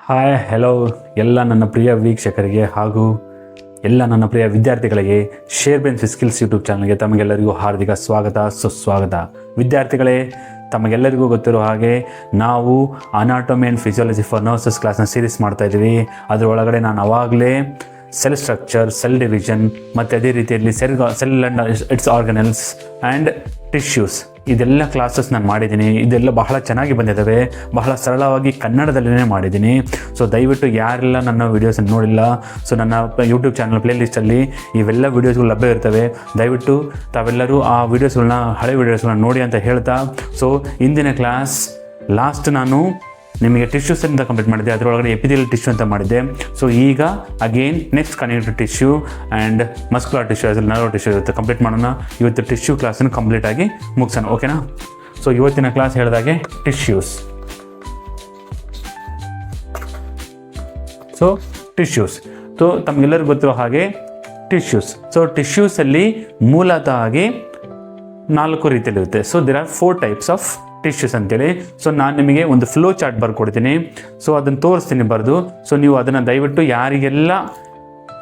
Hi hello ಎಲ್ಲ ನನ್ನ ಪ್ರಿಯ ವೀಕ್ಷಕರಿಗೆ ಹಾಗೂ ಎಲ್ಲ ನನ್ನ ಪ್ರಿಯ ವಿದ್ಯಾರ್ಥಿಗಳಿಗೆ ಶೇರ್ಬೆನ್ಸ್ ಸ್ಕಿಲ್ಸ್ ಯೂಟ್ಯೂಬ್ ಚಾನಲ್ಗೆ ತಮಗೆಲ್ಲರಿಗೂ ಹಾರ್ದಿಕ ಸ್ವಾಗತ ಸುಸ್ವಾಗತ. ವಿದ್ಯಾರ್ಥಿಗಳೇ, ತಮಗೆಲ್ಲರಿಗೂ ಗೊತ್ತಿರೋ ಹಾಗೆ ನಾವು anatomy and physiology for nurses ಕ್ಲಾಸ್ನ ಸೀರೀಸ್ ಮಾಡ್ತಾಯಿದ್ದೀವಿ. ಅದರೊಳಗಡೆ ನಾನು ಆವಾಗಲೇ ಸೆಲ್ ಸ್ಟ್ರಕ್ಚರ್, ಸೆಲ್ ಡಿವಿಷನ್ ಮತ್ತು ಅದೇ ರೀತಿಯಲ್ಲಿ cell and it's organelles and tissues ಇದೆಲ್ಲ ಕ್ಲಾಸಸ್ ನಾನು ಮಾಡಿದ್ದೀನಿ. ಇದೆಲ್ಲ ಬಹಳ ಚೆನ್ನಾಗಿ ಬಂದಿದ್ದಾವೆ, ಬಹಳ ಸರಳವಾಗಿ ಕನ್ನಡದಲ್ಲೇ ಮಾಡಿದ್ದೀನಿ. ಸೊ ದಯವಿಟ್ಟು ಯಾರೆಲ್ಲ ನನ್ನ ವೀಡಿಯೋಸನ್ನು ನೋಡಿಲ್ಲ, ಸೊ ನನ್ನ ಯೂಟ್ಯೂಬ್ ಚಾನಲ್ ಪ್ಲೇಲಿಸ್ಟಲ್ಲಿ ಇವೆಲ್ಲ ವೀಡಿಯೋಸ್ಗಳು ಲಭ್ಯ ಇರ್ತವೆ. ದಯವಿಟ್ಟು ತಾವೆಲ್ಲರೂ ಆ ವೀಡಿಯೋಸ್ಗಳನ್ನ, ಹಳೆ ವೀಡಿಯೋಸ್ಗಳನ್ನ ನೋಡಿ ಅಂತ ಹೇಳ್ತಾ, ಸೊ ಇಂದಿನ ಕ್ಲಾಸ್ ಲಾಸ್ಟ್ ನಾನು ನಿಮಗೆ ಟಿಶ್ಯೂಸ್ ಅಂತ ಕಂಪ್ಲೀಟ್ ಮಾಡಿದ್ದೆ. ಅದರೊಳಗಡೆ ಎಪಿಥೆಲಿಯಲ್ ಟಿಶ್ಯೂ ಅಂತ ಮಾಡಿದ್ದೆ. ಸೊ ಈಗ again next connective tissue and muscular tissue as nerve tissue ಇರುತ್ತೆ ಕಂಪ್ಲೀಟ್ ಮಾಡೋಣ. ಇವತ್ತು ಟಿಶ್ಯೂ ಕ್ಲಾಸನ್ನು ಕಂಪ್ಲೀಟಾಗಿ ಮುಗಿಸೋಣ, ಓಕೆನಾ? ಸೊ ಇವತ್ತಿನ ಕ್ಲಾಸ್ ಹೇಳಿದಾಗೆ ಟಿಶ್ಯೂಸ್. ಸೊ ತಮಗೆಲ್ಲರಿಗೂ ಗೊತ್ತಿರೋ ಹಾಗೆ ಟಿಶ್ಯೂಸ್. ಸೊ ಟಿಶ್ಯೂಸಲ್ಲಿ ಮೂಲತಃ ಆಗಿ 4 ರೀತಿಯಲ್ಲಿರುತ್ತೆ. So there are 4 types of tissues ಅಂತೇಳಿ. ಸೊ ನಾನು ನಿಮಗೆ ಒಂದು ಫ್ಲೋ ಚಾರ್ಟ್ ಬರ್ಕೊಡ್ತೀನಿ. ಸೊ ಅದನ್ನು ತೋರಿಸ್ತೀನಿ ಬರೆದು. ಸೊ ನೀವು ಅದನ್ನು ದಯವಿಟ್ಟು ಯಾರಿಗೆಲ್ಲ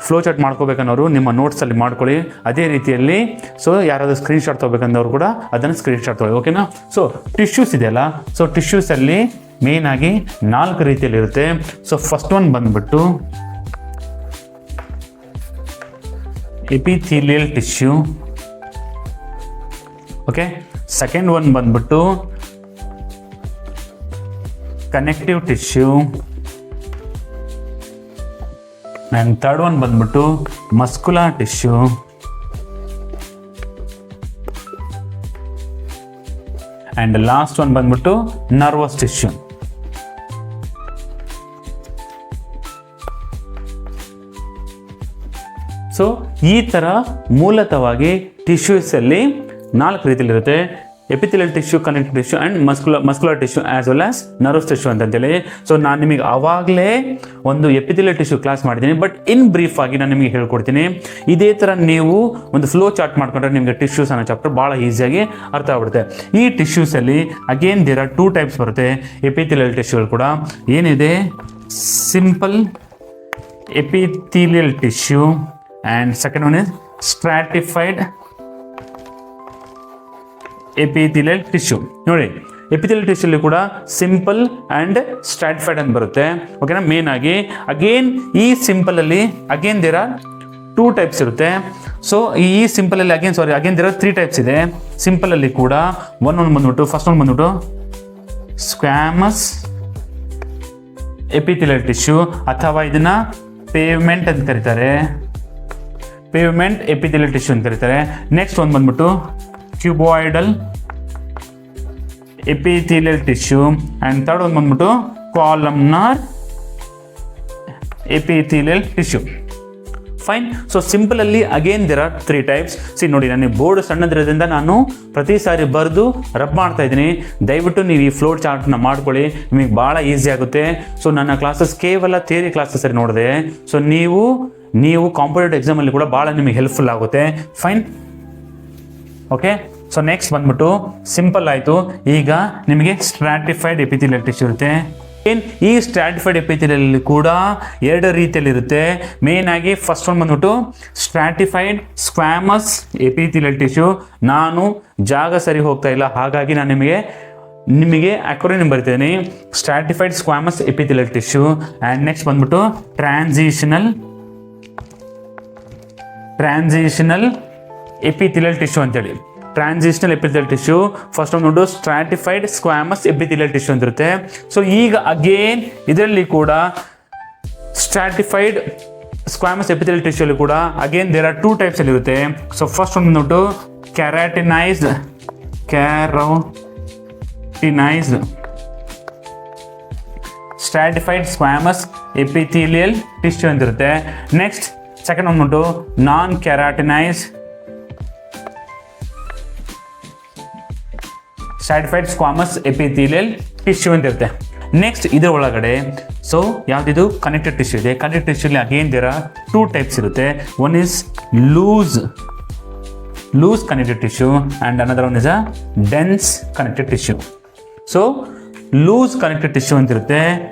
ಫ್ಲೋ ಚಾರ್ಟ್ ಮಾಡ್ಕೋಬೇಕನ್ನೋರು ನಿಮ್ಮ ನೋಟ್ಸಲ್ಲಿ ಮಾಡ್ಕೊಳ್ಳಿ. ಅದೇ ರೀತಿಯಲ್ಲಿ ಸೊ ಯಾರಾದರೂ ಸ್ಕ್ರೀನ್ಶಾಟ್ ತೊಗೋಬೇಕಂದವ್ರು ಕೂಡ ಅದನ್ನು ಸ್ಕ್ರೀನ್ಶಾಟ್ ತೊಗೊಳ್ಳಿ, ಓಕೆನಾ? ಸೊ ಟಿಶ್ಯೂಸ್ ಇದೆಯಲ್ಲ, ಸೊ ಟಿಶ್ಯೂಸಲ್ಲಿ ಮೇಯ್ನಾಗಿ 4 ರೀತಿಯಲ್ಲಿರುತ್ತೆ. ಸೊ ಫಸ್ಟ್ ಒನ್ ಬಂದುಬಿಟ್ಟು epithelial tissue, okay. Second one ಬಂದ್ಬಿಟ್ಟು connective tissue and third one ಬಂದ್ಬಿಟ್ಟು muscular tissue and last one ಬಂದ್ಬಿಟ್ಟು ನರ್ವಸ್ ಟಿಶ್ಯೂ. ಸೊ ಈ ಥರ ಮೂಲತಃವಾಗಿ ಟಿಶ್ಯೂಸಲ್ಲಿ 4 ರೀತಿಯಲ್ಲಿರುತ್ತೆ. Epithelial tissue, connective tissue and muscular tissue as well as nervous tissue ಅಂತೇಳಿ. ಸೊ ನಾನು ನಿಮಗೆ ಆವಾಗಲೇ ಒಂದು ಎಪಿಥೆಲಿಯಲ್ ಟಿಶ್ಯೂ ಕ್ಲಾಸ್ ಮಾಡಿದ್ದೀನಿ, ಬಟ್ ಇನ್ ಬ್ರೀಫ್ ಆಗಿ ನಾನು ನಿಮಗೆ ಹೇಳ್ಕೊಡ್ತೀನಿ. ಇದೇ ಥರ ನೀವು ಒಂದು ಫ್ಲೋ ಚಾರ್ಟ್ ಮಾಡ್ಕೊಂಡ್ರೆ ನಿಮಗೆ ಟಿಶ್ಯೂಸ್ ಅನ್ನೋ ಚಾಪ್ಟರ್ ಭಾಳ ಈಸಿಯಾಗಿ ಅರ್ಥ ಆಗ್ಬಿಡುತ್ತೆ. ಈ ಟಿಶ್ಯೂಸಲ್ಲಿ ಅಗೇನ್ ದೇರ್ ಆರ್ 2 ಟೈಪ್ಸ್ ಬರುತ್ತೆ ಎಪಿಥೆಲಿಯಲ್ ಟಿಶ್ಯೂ ಕೂಡ. ಏನಿದೆ, simple epithelial tissue and second one is stratified epithelial tissue. ನೋಡಿ, ಎಪಿಥೆಲಿಯಲ್ ಟಿಶ್ಯೂಲಿ ಕೂಡ ಸಿಂಪಲ್ ಆ್ಯಂಡ್ ಸ್ಟ್ರಾಟಿಫೈಡ್ ಅಂತ ಬರುತ್ತೆ, ಓಕೆನಾ? ಮೇನ್ ಆಗಿ ಅಗೇನ್ ಈ ಸಿಂಪಲಲ್ಲಿ ಅಗೇನ್ ದೇರ್ ಆರ್ 2 ಟೈಪ್ಸ್ ಇರುತ್ತೆ. ಸೊ ಈ ಸಿಂಪಲಲ್ಲಿ ಅಗೇನ್ ದೇರ್ ಆರ್ 3 ಟೈಪ್ಸ್ ಇದೆ. ಸಿಂಪಲಲ್ಲಿ ಕೂಡ ಫಸ್ಟ್ ಒನ್ ಬಂದ್ಬಿಟ್ಟು ಸ್ಕ್ವಾಮಸ್ ಎಪಿಥೆಲಿಯಲ್ ಟಿಶ್ಯೂ, ಅಥವಾ ಇದನ್ನ ಪೇವ್ಮೆಂಟ್ ಅಂತ ಕರೀತಾರೆ, ಪೇವ್ಮೆಂಟ್ ಎಪಿಥೆಲಿಯಲ್ ಟಿಶ್ಯೂ ಅಂತ ಕರೀತಾರೆ. ನೆಕ್ಸ್ಟ್ ಒಂದು ಬಂದ್ಬಿಟ್ಟು cuboidal epithelial tissue and third ಒಂದು ಬಂದ್ಬಿಟ್ಟು columnar epithelial tissue. Fine. So ಸಿಂಪಲಲ್ಲಿ ಅಗೇನ್ ದೇರ್ ಆರ್ 3 ಟೈಪ್ಸ್. ನೋಡಿ, ನಾನು ಬೋರ್ಡ್ ಸಣ್ಣದಿರೋದ್ರಿಂದ ನಾನು ಪ್ರತಿ ಸಾರಿ ಬರೆದು ರಬ್ ಮಾಡ್ತಾ ಇದ್ದೀನಿ. ದಯವಿಟ್ಟು ನೀವು ಈ ಫ್ಲೋ ಚಾರ್ಟ್ನ ಮಾಡ್ಕೊಳ್ಳಿ, ನಿಮಗೆ ಭಾಳ ಈಸಿ ಆಗುತ್ತೆ. ಸೊ ನನ್ನ ಕ್ಲಾಸಸ್ ಕೇವಲ ಥಿಯರಿ ಕ್ಲಾಸಸ್ ಸರಿ ನೋಡಿದೆ. ಸೊ ನೀವು ಕಾಂಪಿಟೇಟಿವ್ ಎಕ್ಸಾಮಲ್ಲಿ ಕೂಡ ಭಾಳ ನಿಮಗೆ ಹೆಲ್ಪ್ಫುಲ್ ಆಗುತ್ತೆ. Fine, okay. ಸೊ ನೆಕ್ಸ್ಟ್ ಬಂದ್ಬಿಟ್ಟು ಸಿಂಪಲ್ ಆಯಿತು. ಈಗ ನಿಮಗೆ ಸ್ಟ್ರಾಟಿಫೈಡ್ ಎಪಿಥೆಲಿಯಲ್ ಟಿಶ್ಯೂ ಇರುತ್ತೆ. ಈ ಸ್ಟ್ರಾಟಿಫೈಡ್ ಎಪಿಥೆಲಿಯಲ್ ಕೂಡ 2 ರೀತಿಯಲ್ಲಿರುತ್ತೆ. ಮೇನ್ ಆಗಿ ಫಸ್ಟ್ ಒನ್ ಬಂದ್ಬಿಟ್ಟು ಸ್ಟ್ರಾಟಿಫೈಡ್ ಸ್ಕ್ವಾಮಸ್ ಎಪಿಥೆಲಿಯಲ್ ಟಿಶ್ಯೂ. ನಾನು ಜಾಗ ಸರಿ ಹೋಗ್ತಾ ಇಲ್ಲ, ಹಾಗಾಗಿ ನಾನು ನಿಮಗೆ ಅಕ್ರೋನಿಮ್ ಬರಿತೀನಿ, stratified squamous epithelial tissue. And next ಬಂದ್ಬಿಟ್ಟು ಟ್ರಾನ್ಸಿಷನಲ್ ಎಪಿಥೆಲಿಯಲ್ ಟಿಶ್ಯೂ ಅಂತೇಳಿ. ಟ್ರಾನ್ಸಿಷನಲ್ ಎಪಿಥೆಲಿಯಲ್ ಟಿಶ್ಯೂ ಫಸ್ಟ್ ಒಂದು ಸ್ಟ್ರಾಟಿಫೈಡ್ ಸ್ಕ್ವಾಮಸ್ ಎಪಿಥೆಲಿಯಲ್ ಟಿಶ್ಯೂ ಅಂತಿರುತ್ತೆ. ಸೊ ಈಗ ಅಗೇನ್ ಇದರಲ್ಲಿ ಕೂಡ ಸ್ಟ್ರಾಟಿಫೈಡ್ ಸ್ಕ್ವಾಮಸ್ ಎಪಿಥೆಲಿಯಲ್ ಟಿಶ್ಯೂಲಿ ಕೂಡ ಅಗೇನ್ ದೇರ್ ಆರ್ 2 ಟೈಪ್ಸ್ ಅಲ್ಲಿ ಇರುತ್ತೆ. ಸೊ ಫಸ್ಟ್ ಒಂದು ಬಂದ್ಬಿಟ್ಟು keratinised stratified squamous epithelial tissue ಅಂತಿರುತ್ತೆ. ನೆಕ್ಸ್ಟ್ ಸೆಕೆಂಡ್ ಬಂದ್ಬಿಟ್ಟು non keratinised stratified squamous epithelial tissue ಅಂತ ಇರುತ್ತೆ. ನೆಕ್ಸ್ಟ್ ಇದರ ಒಳಗಡೆ ಸೊ ಯಾವುದಿದು ಕನೆಕ್ಟೆಡ್ ಟಿಶ್ಯೂ ಇದೆ. ಕನೆಕ್ಟೆಡ್ ಟಿಶ್ಯೂಲಿ ಅಗೇನ್ ದೇರ್ ಆರ್ 2 ಟೈಪ್ಸ್ ಇರುತ್ತೆ. One is loose connective tissue and another one is a dense connective tissue. So loose connected tissue ಅಂತ ಇರುತ್ತೆ,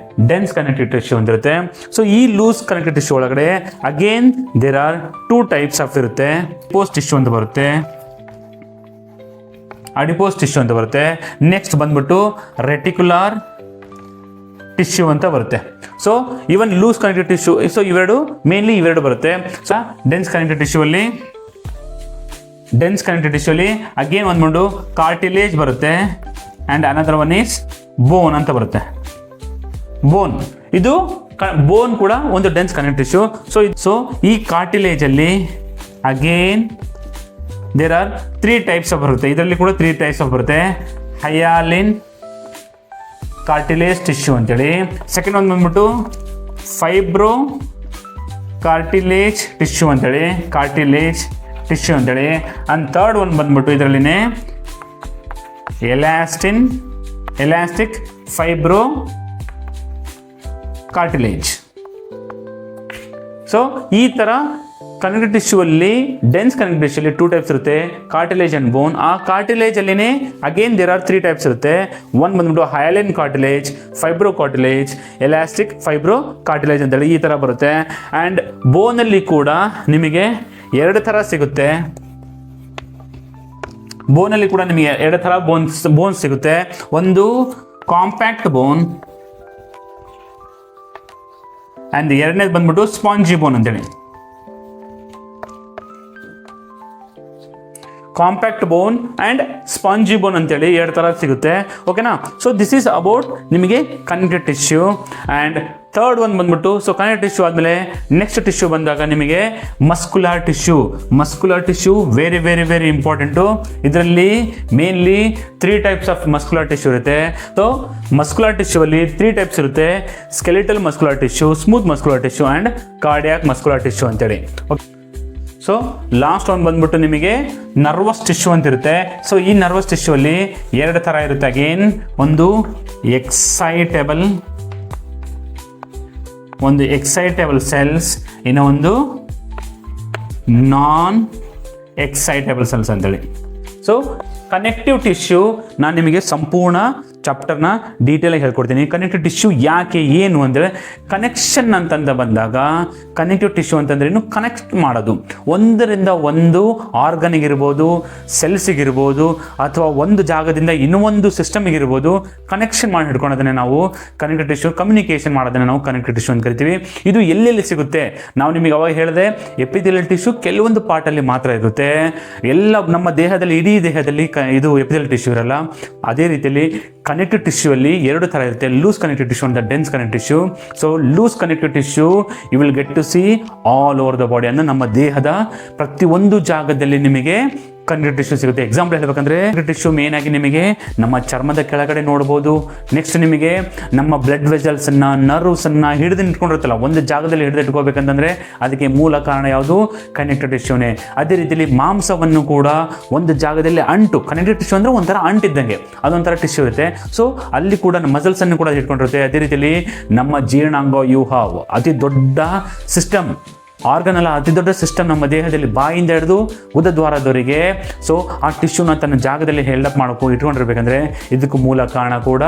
ಡೆನ್ಸ್ ಕನೆಕ್ಟೆಡ್ ಟಿಶ್ಯೂ ಅಂತ ಇರುತ್ತೆ. ಸೊ ಈ ಲೂಸ್ ಕನೆಕ್ಟೆಡ್ ಟಿಶ್ಯೂ ಒಳಗಡೆ again there are 2 types of ಇರುತ್ತೆ. Adipose tissue ಅಂತ ಬರುತ್ತೆ, adipose tissue ಅಂತ ಬರುತ್ತೆ. ನೆಕ್ಸ್ಟ್ ಬಂದ್ಬಿಟ್ಟು ರೆಟಿಕ್ಯುಲರ್ ಟಿಶ್ಯೂ ಅಂತ ಬರುತ್ತೆ. So even loose connected tissue, so ಇವೆರಡು ಮೇನ್ಲಿ ಇವೆರಡು ಬರುತ್ತೆ. ಸೊ ಡೆನ್ಸ್ ಕನೆಕ್ಟೆಡ್ ಟಿಶ್ಯೂ ಅಲ್ಲಿ ಅಗೇನ್ ಒಂದು ಕಾರ್ಟಿಲೇಜ್ ಬರುತ್ತೆ and another one is bone ಅಂತ ಬರುತ್ತೆ. ಬೋನ್, ಇದು ಬೋನ್ ಕೂಡ ಒಂದು ಡೆನ್ಸ್ ಕನೆಕ್ಟೆಡ್ ಟಿಶ್ಯೂ. ಸೊ ಈ ಕಾರ್ಟಿಲೇಜ್ ಅಲ್ಲಿ again there are 3 types of ಬರುತ್ತೆ. ಇದರಲ್ಲಿ ಕೂಡ 3 ಟೈಪ್ಸ್ ಆಫ್ ಬರುತ್ತೆ. ಹಯಾಲಿನ್ ಕಾರ್ಟಿಲೇಜ್ ಟಿಶ್ಯೂ ಅಂತೇಳಿ, ಸೆಕೆಂಡ್ ಒಂದು ಬಂದ್ಬಿಟ್ಟು ಫೈಬ್ರೋ ಕಾರ್ಟಿಲೇಜ್ ಟಿಶ್ಯೂ ಅಂತೇಳಿ, ಅಂಡ್ ಥರ್ಡ್ ಒಂದು ಬಂದ್ಬಿಟ್ಟು ಇದರಲ್ಲಿನೇ ಎಲಾಸ್ಟಿಕ್ ಫೈಬ್ರೋ ಕಾರ್ಟಿಲೇಜ್. ಸೊ ಈ ಥರ ಕನೆಕ್ಟೆಡ್ ಟಿಶ್ಯೂ ಅಲ್ಲಿ, ಡೆನ್ಸ್ ಕನೆಕ್ಟೆಡ್ ಟಿಶ್ಯೂ ಅಲ್ಲಿ 2 ಟೈಪ್ಸ್ ಇರುತ್ತೆ, ಕಾರ್ಟಿಲೇಜ್ ಅಂಡ್ ಬೋನ್. ಆ ಕಾರ್ಟಿಲೇಜ್ ಅಲ್ಲಿನೇ ಅಗೇನ್ ದೇರ್ ಆರ್ 3 ಟೈಪ್ಸ್ ಇರುತ್ತೆ. ಒಂದು ಬಂದ್ಬಿಟ್ಟು hyaline cartilage, fibro cartilage, elastic fibro cartilage ಅಂತೇಳಿ ಈ ಥರ ಬರುತ್ತೆ. ಆ್ಯಂಡ್ ಬೋನಲ್ಲಿ ಕೂಡ ನಿಮಗೆ 2 ಥರ ಸಿಗುತ್ತೆ. ಬೋನಲ್ಲಿ ಕೂಡ ನಿಮಗೆ 2 ಥರ ಬೋನ್ಸ್ ಸಿಗುತ್ತೆ. ಒಂದು ಕಾಂಪ್ಯಾಕ್ಟ್ ಬೋನ್ ಆ್ಯಂಡ್ ಎರಡನೇದು ಬಂದ್ಬಿಟ್ಟು ಸ್ಪಾಂಜಿ ಬೋನ್ ಅಂತೇಳಿ. Compact bone and spongy bone ಅಂತೇಳಿ 2 ಥರ ಸಿಗುತ್ತೆ. ಓಕೆನಾ? ಸೊ ದಿಸ್ ಈಸ್ ಅಬೌಟ್ ನಿಮಗೆ ಕನೆಕ್ಟೆಡ್ ಟಿಶ್ಯೂ. ಆ್ಯಂಡ್ ಥರ್ಡ್ ಒಂದು ಬಂದ್ಬಿಟ್ಟು, ಸೊ ಕನೆಕ್ಟೆಡ್ ಟಿಶ್ಯೂ ಆದಮೇಲೆ ನೆಕ್ಸ್ಟ್ ಟಿಶ್ಯೂ ಬಂದಾಗ ನಿಮಗೆ muscular tissue very very very important. ಇದರಲ್ಲಿ mainly 3 types of muscular tissue ಇರುತ್ತೆ. ಸೊ ಮಸ್ಕುಲಾರ್ ಟಿಶ್ಯೂ ಅಲ್ಲಿ 3 ಟೈಪ್ಸ್ ಇರುತ್ತೆ: skeletal muscular tissue, smooth muscular tissue and cardiac muscular tissue ಅಂತೇಳಿ. ಸೊ ಲಾಸ್ಟ್ ಒಂದು ಬಂದ್ಬಿಟ್ಟು ನಿಮಗೆ ನರ್ವಸ್ ಟಿಶ್ಯೂ ಅಂತ ಇರುತ್ತೆ. ಸೊ ಈ ನರ್ವಸ್ ಟಿಶ್ಯೂ ಅಲ್ಲಿ 2 ಥರ ಇರುತ್ತೆ. ಅಗೇನ್ ಒಂದು ಎಕ್ಸೈಟೇಬಲ್ ಸೆಲ್ಸ್, ಇನ್ನೂ ಒಂದು ನಾನ್ ಎಕ್ಸೈಟೇಬಲ್ ಸೆಲ್ಸ್ ಅಂತೇಳಿ. ಸೊ ಕನೆಕ್ಟಿವ್ ಟಿಶ್ಯೂ ನಾನು ನಿಮಗೆ ಸಂಪೂರ್ಣ ಚಾಪ್ಟರ್ನ ಡೀಟೇಲಾಗಿ ಹೇಳ್ಕೊಡ್ತೀನಿ. ಕನೆಕ್ಟಿವ್ ಟಿಶ್ಯೂ ಯಾಕೆ, ಏನು ಅಂದರೆ, ಕನೆಕ್ಷನ್ ಅಂತಂದ ಬಂದಾಗ ಕನೆಕ್ಟಿವ್ ಟಿಶ್ಯೂ ಅಂತಂದ್ರೆ ಇನ್ನು ಕನೆಕ್ಟ್ ಮಾಡೋದು, ಒಂದರಿಂದ ಒಂದು ಆರ್ಗನಿಗಿರ್ಬೋದು, ಸೆಲ್ಸಿಗಿರ್ಬೋದು, ಅಥವಾ ಒಂದು ಜಾಗದಿಂದ ಇನ್ನೊಂದು ಸಿಸ್ಟಮಿಗಿರ್ಬೋದು ಕನೆಕ್ಷನ್ ಮಾಡಿ ಹಿಡ್ಕೊಳೋದನ್ನೇ ನಾವು ಕನೆಕ್ಟಿವ್ ಟಿಶ್ಯೂ, ಕಮ್ಯುನಿಕೇಷನ್ ಮಾಡೋದನ್ನ ನಾವು ಕನೆಕ್ಟಿವ್ ಟಿಶ್ಯೂ ಅಂತ ಕರಿತೀವಿ. ಇದು ಎಲ್ಲೆಲ್ಲಿ ಸಿಗುತ್ತೆ? ನಾವು ನಿಮಗೆ ಅವಾಗ ಹೇಳಿದೆ ಎಪಿಥೆಲಿಯಲ್ ಟಿಶ್ಯೂ ಕೆಲವೊಂದು ಪಾರ್ಟಲ್ಲಿ ಮಾತ್ರ ಇರುತ್ತೆ, ಎಲ್ಲ ನಮ್ಮ ದೇಹದಲ್ಲಿ, ಇಡೀ ದೇಹದಲ್ಲಿ ಇದು ಎಪಿಥೆಲಿಯಲ್ ಟಿಶ್ಯೂ ಇರಲ್ಲ. ಅದೇ ರೀತಿಯಲ್ಲಿ ಕನೆಕ್ಟಿವ್ ಟಿಶ್ಯೂ ಅಲ್ಲಿ 2 ಥರ ಇರುತ್ತೆ: ಲೂಸ್ ಕನೆಕ್ಟಿವ್ ಟಿಶ್ಯೂ ಅಂತ dense connective tissue. So loose connective tissue you will get to see all over the body, ಅಂದರೆ ನಮ್ಮ ದೇಹದ ಪ್ರತಿಯೊಂದು ಜಾಗದಲ್ಲಿ ನಿಮಗೆ ಕನೆಕ್ಟಿವ್ ಟಿಶ್ಯೂ ಸಿಗುತ್ತೆ. ಎಕ್ಸಾಂಪಲ್ ಹೇಳ್ಬೇಕಂದ್ರೆ ಕನೆಕ್ಟಿವ್ ಟಿಶ್ಯೂ ಮೇನ್ ಆಗಿ ನಿಮಗೆ ನಮ್ಮ ಚರ್ಮದ ಕೆಳಗಡೆ ನೋಡ್ಬೋದು. ನೆಕ್ಸ್ಟ್ ನಿಮಗೆ ನಮ್ಮ ಬ್ಲಡ್ ವೆಸಲ್ಸ್ ಅನ್ನ, ನರ್ವ್ಸ್ ಅನ್ನ ಹಿಡಿದು ಇಟ್ಕೊಂಡಿರುತ್ತಲ್ಲ, ಒಂದು ಜಾಗದಲ್ಲಿ ಹಿಡಿದು ಇಟ್ಕೋಬೇಕಂತಂದ್ರೆ ಅದಕ್ಕೆ ಮೂಲ ಕಾರಣ ಯಾವುದು? ಕನೆಕ್ಟಿವ್ ಟಿಶ್ಯೂನೇ. ಅದೇ ರೀತಿಯಲ್ಲಿ ಮಾಂಸವನ್ನು ಕೂಡ ಒಂದು ಜಾಗದಲ್ಲಿ ಅಂಟು, ಕನೆಕ್ಟಿವ್ ಟಿಶ್ಯೂ ಅಂದ್ರೆ ಒಂಥರ ಅಂಟಿದ್ದಂಗೆ, ಅದೊಂಥರ ಟಿಶ್ಯೂ ಇರುತ್ತೆ. ಸೊ ಅಲ್ಲಿ ಕೂಡ ಮಸಲ್ಸ್ ಅನ್ನು ಕೂಡ ಇಟ್ಕೊಂಡಿರುತ್ತೆ. ಅದೇ ರೀತಿಯಲ್ಲಿ ನಮ್ಮ ಜೀರ್ಣಾಂಗ ವ್ಯೂಹ ಅತಿ ದೊಡ್ಡ ಸಿಸ್ಟಮ್, ಆರ್ಗನ್ ಅಲ್ಲ, ಅತಿ ದೊಡ್ಡ ಸಿಸ್ಟಮ್ ನಮ್ಮ ದೇಹದಲ್ಲಿ, ಬಾಯಿಂದ ಹಿಡಿದು ಉದದ್ವಾರದವರೆಗೆ. ಸೊ ಆ ಟಿಶ್ಯೂನ ತನ್ನ ಜಾಗದಲ್ಲಿ ಹೆಲ್ಡಪ್ ಮಾಡ್ಕೊಂಡು ಇಟ್ಕೊಂಡಿರ್ಬೇಕಂದ್ರೆ ಇದಕ್ಕೂ ಮೂಲ ಕಾರಣ ಕೂಡ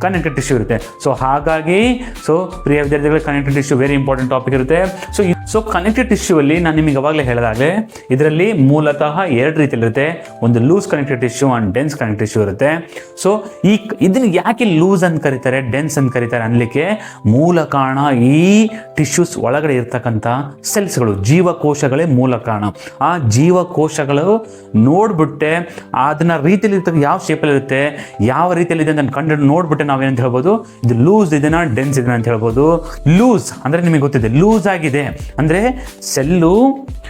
ಕನೆಕ್ಟಿವ್ ಟಿಶ್ಯೂ ಇರುತ್ತೆ. ಸೊ ಹಾಗಾಗಿ ಪ್ರಿಯ ವಿದ್ಯಾರ್ಥಿಗಳಿಗೆ connective tissue very important topic ಇರುತ್ತೆ. ಸೊ ಕನೆಕ್ಟಿವ್ ಟಿಶ್ಯೂ ಅಲ್ಲಿ ನಾನು ನಿಮಗೆ ಅವಾಗಲೇ ಹೇಳಿದಾಗಲೇ ಇದರಲ್ಲಿ ಮೂಲತಃ 2 ರೀತಿಯಲ್ಲಿರುತ್ತೆ. ಒಂದು loose connective tissue and dense connective tissue ಇರುತ್ತೆ. ಸೊ ಇದನ್ನು ಯಾಕೆ ಲೂಸ್ ಅಂತ ಕರೀತಾರೆ, ಡೆನ್ಸ್ ಅಂತ ಕರೀತಾರೆ ಅನ್ಲಿಕ್ಕೆ ಮೂಲ ಕಾರಣ ಈ ಟಿಶ್ಯೂಸ್ ಒಳಗಡೆ ಇರ್ತಕ್ಕಂಥ ಸೆಲ್ಸ್ಗಳು, ಜೀವಕೋಶಗಳೇ ಮೂಲ ಕಾರಣ. ಆ ಜೀವಕೋಶಗಳು ನೋಡ್ಬಿಟ್ಟೆ ಅದನ್ನ ರೀತಿಯಲ್ಲಿ ಇರ್ತಕ್ಕ, ಯಾವ ಶೇಪಲ್ಲಿ ಇರುತ್ತೆ, ಯಾವ ರೀತಿಯಲ್ಲಿ ಇದೆ ಅಂತ ಕಂಡು ನೋಡ್ಬಿಟ್ಟೆ ನಾವೇನಂತ ಹೇಳ್ಬೋದು, ಇದು ಲೂಸ್ ಇದನ್ನ, ಡೆನ್ಸ್ ಇದನ್ನ ಅಂತ ಹೇಳ್ಬೋದು. ಲೂಸ್ ಅಂದ್ರೆ ನಿಮಗೆ ಗೊತ್ತಿದೆ, ಲೂಸ್ ಆಗಿದೆ ಅಂದ್ರೆ ಸೆಲ್ಲು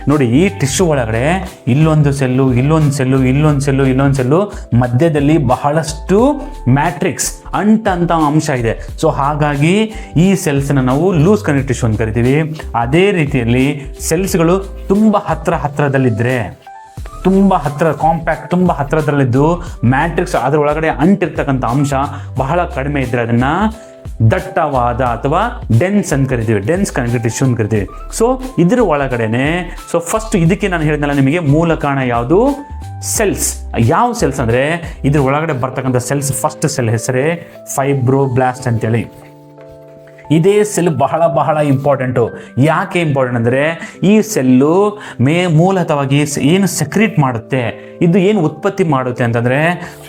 ನೋಡಿ, ಈ ಟಿಶ್ಯೂ ಒಳಗಡೆ ಇಲ್ಲೊಂದು ಸೆಲ್ಲು, ಇಲ್ಲೊಂದು ಸೆಲ್ಲು, ಇಲ್ಲೊಂದು ಸೆಲ್ಲು, ಇಲ್ಲೊಂದು ಸೆಲ್ಲು, ಮಧ್ಯದಲ್ಲಿ ಬಹಳಷ್ಟು ಮ್ಯಾಟ್ರಿಕ್ಸ್ ಅಂತ ಅಂಶ ಇದೆ. ಸೊ ಹಾಗಾಗಿ ಈ ಸೆಲ್ಸ್ನ ನಾವು ಲೂಸ್ ಕನೆಕ್ಟಿವ್ ಟಿಶ್ಯೂ ಅಂತ ಕರಿತೀವಿ. ಅದೇ ರೀತಿಯಲ್ಲಿ ಸೆಲ್ಸ್ಗಳು ತುಂಬ ಹತ್ರದಲ್ಲಿದ್ದರೆ, ತುಂಬ ಹತ್ರ, ಕಾಂಪ್ಯಾಕ್ಟ್, ತುಂಬ ಹತ್ರದಲ್ಲಿದ್ದು ಮ್ಯಾಟ್ರಿಕ್ಸ್ ಅದರ ಒಳಗಡೆ ಅಂಟಿರ್ತಕ್ಕಂಥ ಅಂಶ ಬಹಳ ಕಡಿಮೆ ಇದ್ದರೆ ಅದನ್ನು ದಟ್ಟವಾದ ಅಥವಾ ಡೆನ್ಸ್ ಅಂತ ಕರಿತೀವಿ, ಡೆನ್ಸ್ ಕನೆಕ್ಟಿವ್ ಟಿಶ್ಯೂ ಅಂತ ಕರಿತೀವಿ. ಸೊ ಇದ್ರ ಒಳಗಡೆನೆ ಸೊ ಫಸ್ಟ್ ಇದಕ್ಕೆ ನಾನು ಹೇಳಿದ್ನಲ್ಲ ನಿಮಗೆ ಮೂಲ ಕಾರಣ ಯಾವುದು, ಸೆಲ್ಸ್. ಯಾವ ಸೆಲ್ಸ್ ಅಂದರೆ ಇದ್ರ ಒಳಗಡೆ ಬರ್ತಕ್ಕಂಥ ಸೆಲ್ಸ್, ಫಸ್ಟ್ ಸೆಲ್ ಹೆಸರೇ ಫೈಬ್ರೋಬ್ಲಾಸ್ಟ್ ಅಂತೇಳಿ. ಇದೇ ಸೆಲ್ ಬಹಳ ಬಹಳ ಇಂಪಾರ್ಟೆಂಟು. ಯಾಕೆ ಇಂಪಾರ್ಟೆಂಟ್ ಅಂದರೆ ಈ ಸೆಲ್ಲು ಮೂಲತಃವಾಗಿ ಏನು ಸೆಕ್ರೀಟ್ ಮಾಡುತ್ತೆ, ಇದು ಏನು ಉತ್ಪತ್ತಿ ಮಾಡುತ್ತೆ ಅಂತಂದರೆ